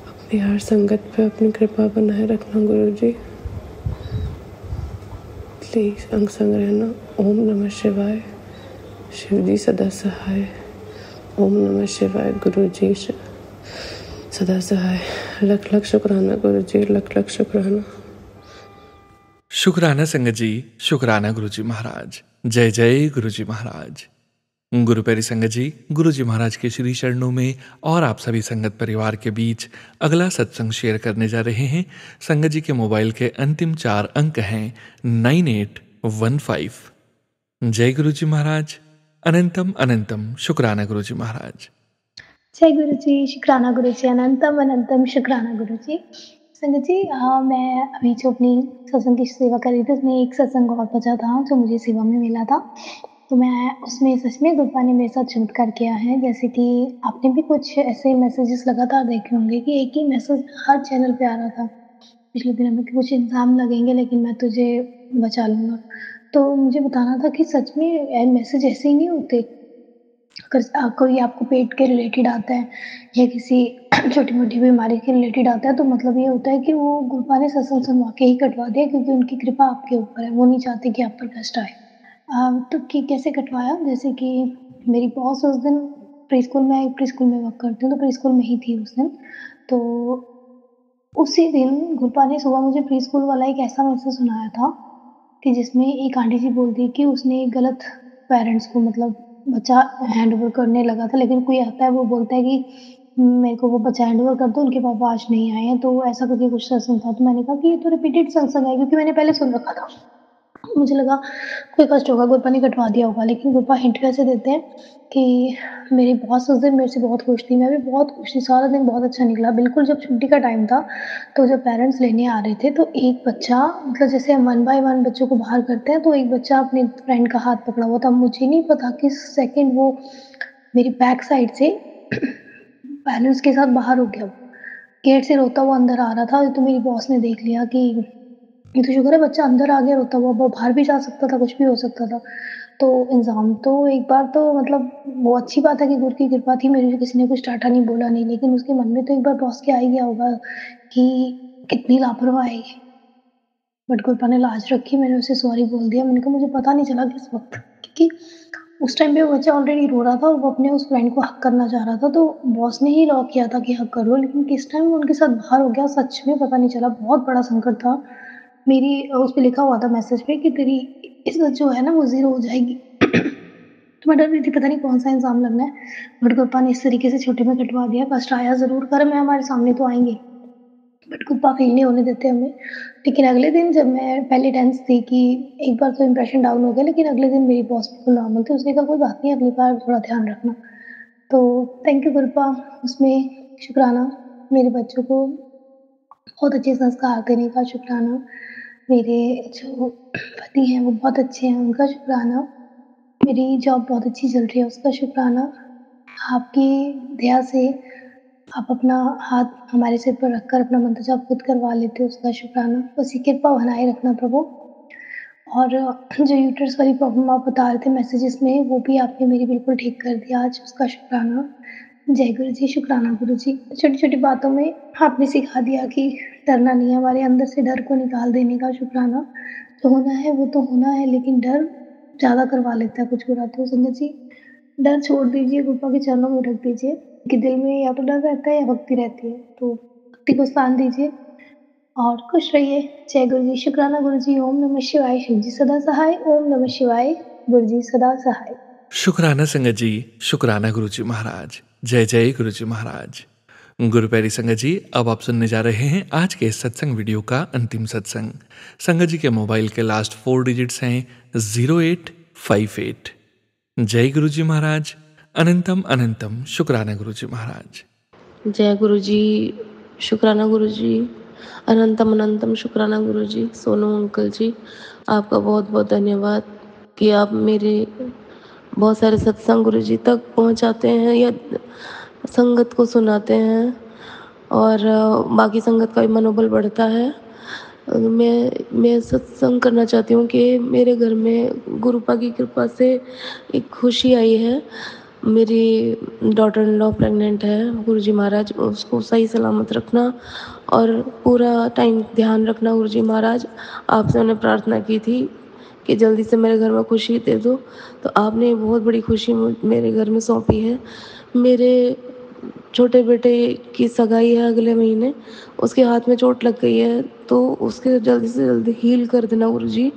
अपनी हर संगत पे अपनी कृपा बनाए रखना गुरुजी, प्लीज़ अंग संग रहना। ओम नमः शिवाय, शिव जी सदा सहाय। ओम नमः शिवाय, गुरु जी सदा सहाय। लख लख शुक्राना गुरु जी, लख लख शुक्राना। शुक्राना संगत जी, शुक्राना गुरु जी महाराज। जय जय गुरु जी महाराज। गुरु प्यारी संगत जी, गुरु जी महाराज के श्री चरणों में और आप सभी संगत परिवार के बीच अगला सत्संग शेयर करने जा रहे हैं। संगत जी के मोबाइल के अंतिम 4 अंक हैं 9815। जय गुरु जी महाराज। अनंतम अनंतम शुक्राना गुरु जी महाराज। जय गुरु जी, शुक्राना गुरु जी, अनंतम अनंतम शुक्राना गुरु जी। संगत जी, मैं अभी जो अपनी सत्संग की सेवा कर रही थी, उसमें एक सत्संग और बचा था जो मुझे सेवा में मिला था, तो मैं उसमें सच में गुरबा ने मेरे साथ चमत्कार किया है। जैसे कि आपने भी कुछ ऐसे मैसेजेस लगातार देखे होंगे कि एक ही मैसेज हर चैनल पे आ रहा था पिछले दिनों में कि कुछ इंसान लगेंगे लेकिन मैं तुझे बचा लूँगा। तो मुझे बताना था कि सच में मैसेज ऐसे ही नहीं होते। अगर कोई आपको पेट के रिलेटेड आता है या किसी छोटी-मोटी बीमारी के रिलेटेड आता है, तो मतलब ये होता है कि वो गुरबा ने सत्संग सुनवा के ही कटवा दिया, क्योंकि उनकी कृपा आपके ऊपर है, वो नहीं चाहते कि आप पर कष्ट आए। तो कि कैसे कटवाया, जैसे कि मेरी बॉस उस दिन प्री-स्कूल में वर्क करती हूँ, तो प्री-स्कूल में ही थी उस दिन। तो उसी दिन गुरबा ने सुबह मुझे प्री-स्कूल वाला एक ऐसा मैसेज सुनाया था कि जिसमें एक आंटी जी बोलती है कि उसने गलत पेरेंट्स को, मतलब बच्चा हैंड ओवर करने लगा था, लेकिन कोई आता है वो बोलता है कि मेरे को वो बच्चा हैंड ओवर कर दो, उनके पापा आज नहीं आए हैं। तो ऐसा करके कुछ सत्संग था, तो मैंने कहा कि ये तो रिपीटेड सत्संग है, क्योंकि मैंने पहले सुन रखा था। मुझे लगा कोई कष्ट होगा, गुरबा ने कटवा दिया होगा, लेकिन गुरबा हिंट कैसे देते हैं कि मेरी बॉस उस दिन मेरे से बहुत खुश थी, मैं भी बहुत खुश थी, सारा दिन बहुत अच्छा निकला। बिल्कुल जब छुट्टी का टाइम था, तो जब पेरेंट्स लेने आ रहे थे, तो एक बच्चा, मतलब जैसे हम 1 बाय 1 बच्चों को बाहर करते हैं, तो एक बच्चा अपने फ्रेंड का हाथ पकड़ा हुआ था। मुझे नहीं पता किस सेकंड वो मेरी बैक साइड से पेरेंट्स के साथ बाहर हो गया। वो गेट से रोता हुआ अंदर आ रहा था, तो मेरी बॉस ने देख लिया कि ये तो शुक्र है बच्चा अंदर आ गया रोता हुआ, वो बाहर भी जा सकता था, कुछ भी हो सकता था। तो इंतज़ाम तो एक बार तो, मतलब वो अच्छी बात है कि गुरु की कृपा थी मेरी, किसी ने कुछ डाँटा नहीं, बोला नहीं, लेकिन उसके मन में तो एक बार बॉस के आ ही गया होगा कि कितनी लापरवाह है ये। बट गुरबा ने लाज रखी, मैंने उसे सॉरी बोल दिया। मैंने कहा मुझे पता नहीं चला किस वक़्त, क्योंकि उस टाइम पे वो बच्चा ऑलरेडी रो रहा था और वो अपने उस फ्रेंड को हग करना चाह रहा था, तो बॉस ने ही लॉक किया था कि हग कर लो, लेकिन किस टाइम वो उनके साथ बाहर हो गया, सच में पता नहीं चला। बहुत बड़ा संकट था। मेरी उस पे लिखा हुआ था मैसेज पे कि तेरी इज़्ज़त जो है ना वो ज़ीरो हो जाएगी। तो मैं डर रही थी पता नहीं कौन-सा इल्ज़ाम लगना है, बट गुरबा ने इस तरीके से छोटे में कटवा दिया। कष्ट आया ज़रूर, कर्म है, हमारे सामने तो आएँगे, बट गुरबा फ़ील नहीं होने देते हमें। लेकिन अगले दिन जब मैं पहले टेंस थी कि एक बार तो इंप्रेशन डाउन हो गया, लेकिन अगले दिन मेरी बॉस बिल्कुल नॉर्मल थी। उसने कहा कोई बात नहीं, अगली बार थोड़ा ध्यान रखना। तो थैंक यू गुरबा, उसमें शुक्राना। मेरे बच्चों को बहुत अच्छे संस्कार देने का शुक्राना। मेरे जो पति हैं वो बहुत अच्छे हैं, उनका शुक्राना। मेरी जॉब बहुत अच्छी चल रही है, उसका शुक्राना। आपकी दया से आप अपना हाथ हमारे सिर पर रखकर अपना मंत्र जाप खुद करवा लेते हो, उसका शुक्राना। उसी कृपा बनाए रखना प्रभु। और जो यूट्रस वाली प्रॉब्लम आप बता रहे थे मैसेजेस में, वो भी आपने मेरी बिल्कुल ठीक कर दिया आज, उसका शुक्राना। जय गुरु जी, शुक्राना गुरु जी। छोटी-छोटी बातों में आपने सिखा दिया कि डरना नहीं है, हमारे अंदर से डर को निकाल देने का शुक्राना। जो होना है वो तो होना है, लेकिन डर ज़्यादा करवा लेता है कुछ बुरा। तो संगत जी, डर छोड़ दीजिए, गुफा के चरणों में रख दीजिए कि दिल में या तो डर रहता है या भक्ति रहती है, तो भक्ति को स्थान दीजिए और खुश रहिए। जय गुरु जी, शुक्राना गुरु जी। ओम नमः शिवाय। शिव जी सदा सहाय। ओम नमः शिवाय। गुरु जी सदा सहाय। शुक्राना संगत जी, शुक्राना गुरु जी महाराज। जय जय गुरु जी महाराज। गुरु प्यारी संगत जी, अब आप सुनने जा रहे हैं आज के इस सत्संग वीडियो का अंतिम सत्संग। संगत जी के मोबाइल के लास्ट 4 डिजिट्स हैं 0858। जय गुरु जी महाराज। अनंतम अनंतम शुक्राना गुरु जी महाराज। जय गुरु जी, शुक्राना गुरु जी। अनंतम अनंतम शुक्राना गुरु जी। सोनू अंकल जी, आपका बहुत बहुत धन्यवाद कि आप मेरे बहुत सारे सत्संग गुरु जी तक पहुंचाते हैं या संगत को सुनाते हैं और बाकी संगत का भी मनोबल बढ़ता है। मैं सत्संग करना चाहती हूँ कि मेरे घर में गुरुपा की कृपा से एक खुशी आई है। मेरी डॉटर इन लॉ प्रेग्नेंट है। गुरुजी महाराज उसको सही सलामत रखना और पूरा टाइम ध्यान रखना। गुरुजी महाराज, आपसे मैंने प्रार्थना की थी कि जल्दी से मेरे घर में खुशी दे दो, तो आपने बहुत बड़ी खुशी मेरे घर में सौंपी है। मेरे छोटे बेटे की सगाई है अगले महीने, उसके हाथ में चोट लग गई है, तो उसके जल्दी से जल्दी हील कर देना गुरुजी।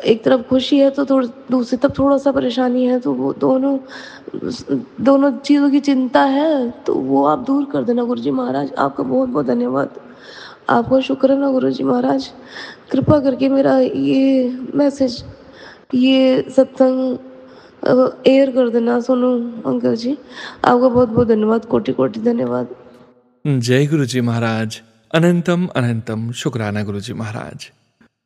एक तरफ खुशी है तो दूसरी तरफ थोड़ा सा परेशानी है, तो वो दोनों चीज़ों की चिंता है, तो वो आप दूर कर देना गुरुजी महाराज। आपका बहुत बहुत धन्यवाद, आपका शुक्र है ना गुरुजी महाराज। कृपा करके मेरा ये मैसेज, ये सत्संग एयर कर देना सोनू अंकल जी। आपका बहुत बहुत धन्यवाद, कोटि कोटि धन्यवाद। जय गुरु जी महाराज। अनंतम अनंतम शुक्राना गुरु जी महाराज।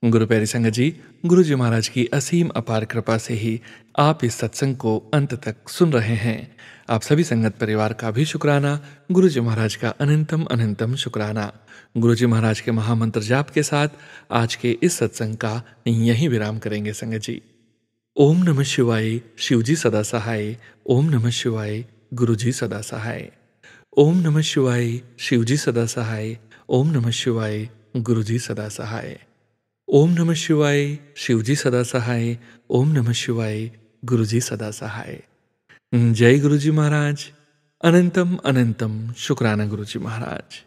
गुरु प्यारी संगत जी, गुरु जी महाराज की असीम अपार कृपा से ही आप इस सत्संग को अंत तक सुन रहे हैं। आप सभी संगत परिवार का भी शुक्राना, गुरु जी महाराज का अनंतम अनंतम शुक्राना। गुरु जी महाराज के महामंत्र जाप के साथ आज के इस सत्संग का यहीं विराम करेंगे संगत जी। ओम नमः शिवाय। शिव जी सदा सहाय। ओम नमः शिवाय। गुरु जी सदा सहाय। ओम नमः शिवाय। शिव जी सदा सहाय। ओम नमः शिवाय। गुरु जी सदा सहाय। ओम नमः शिवाय। शिव जी सदा सहाय। ओम नमः शिवाय। गुरु जी सदा सहाय। जय गुरु जी महाराज। अनंतम अनंतम शुक्राना गुरु जी महाराज।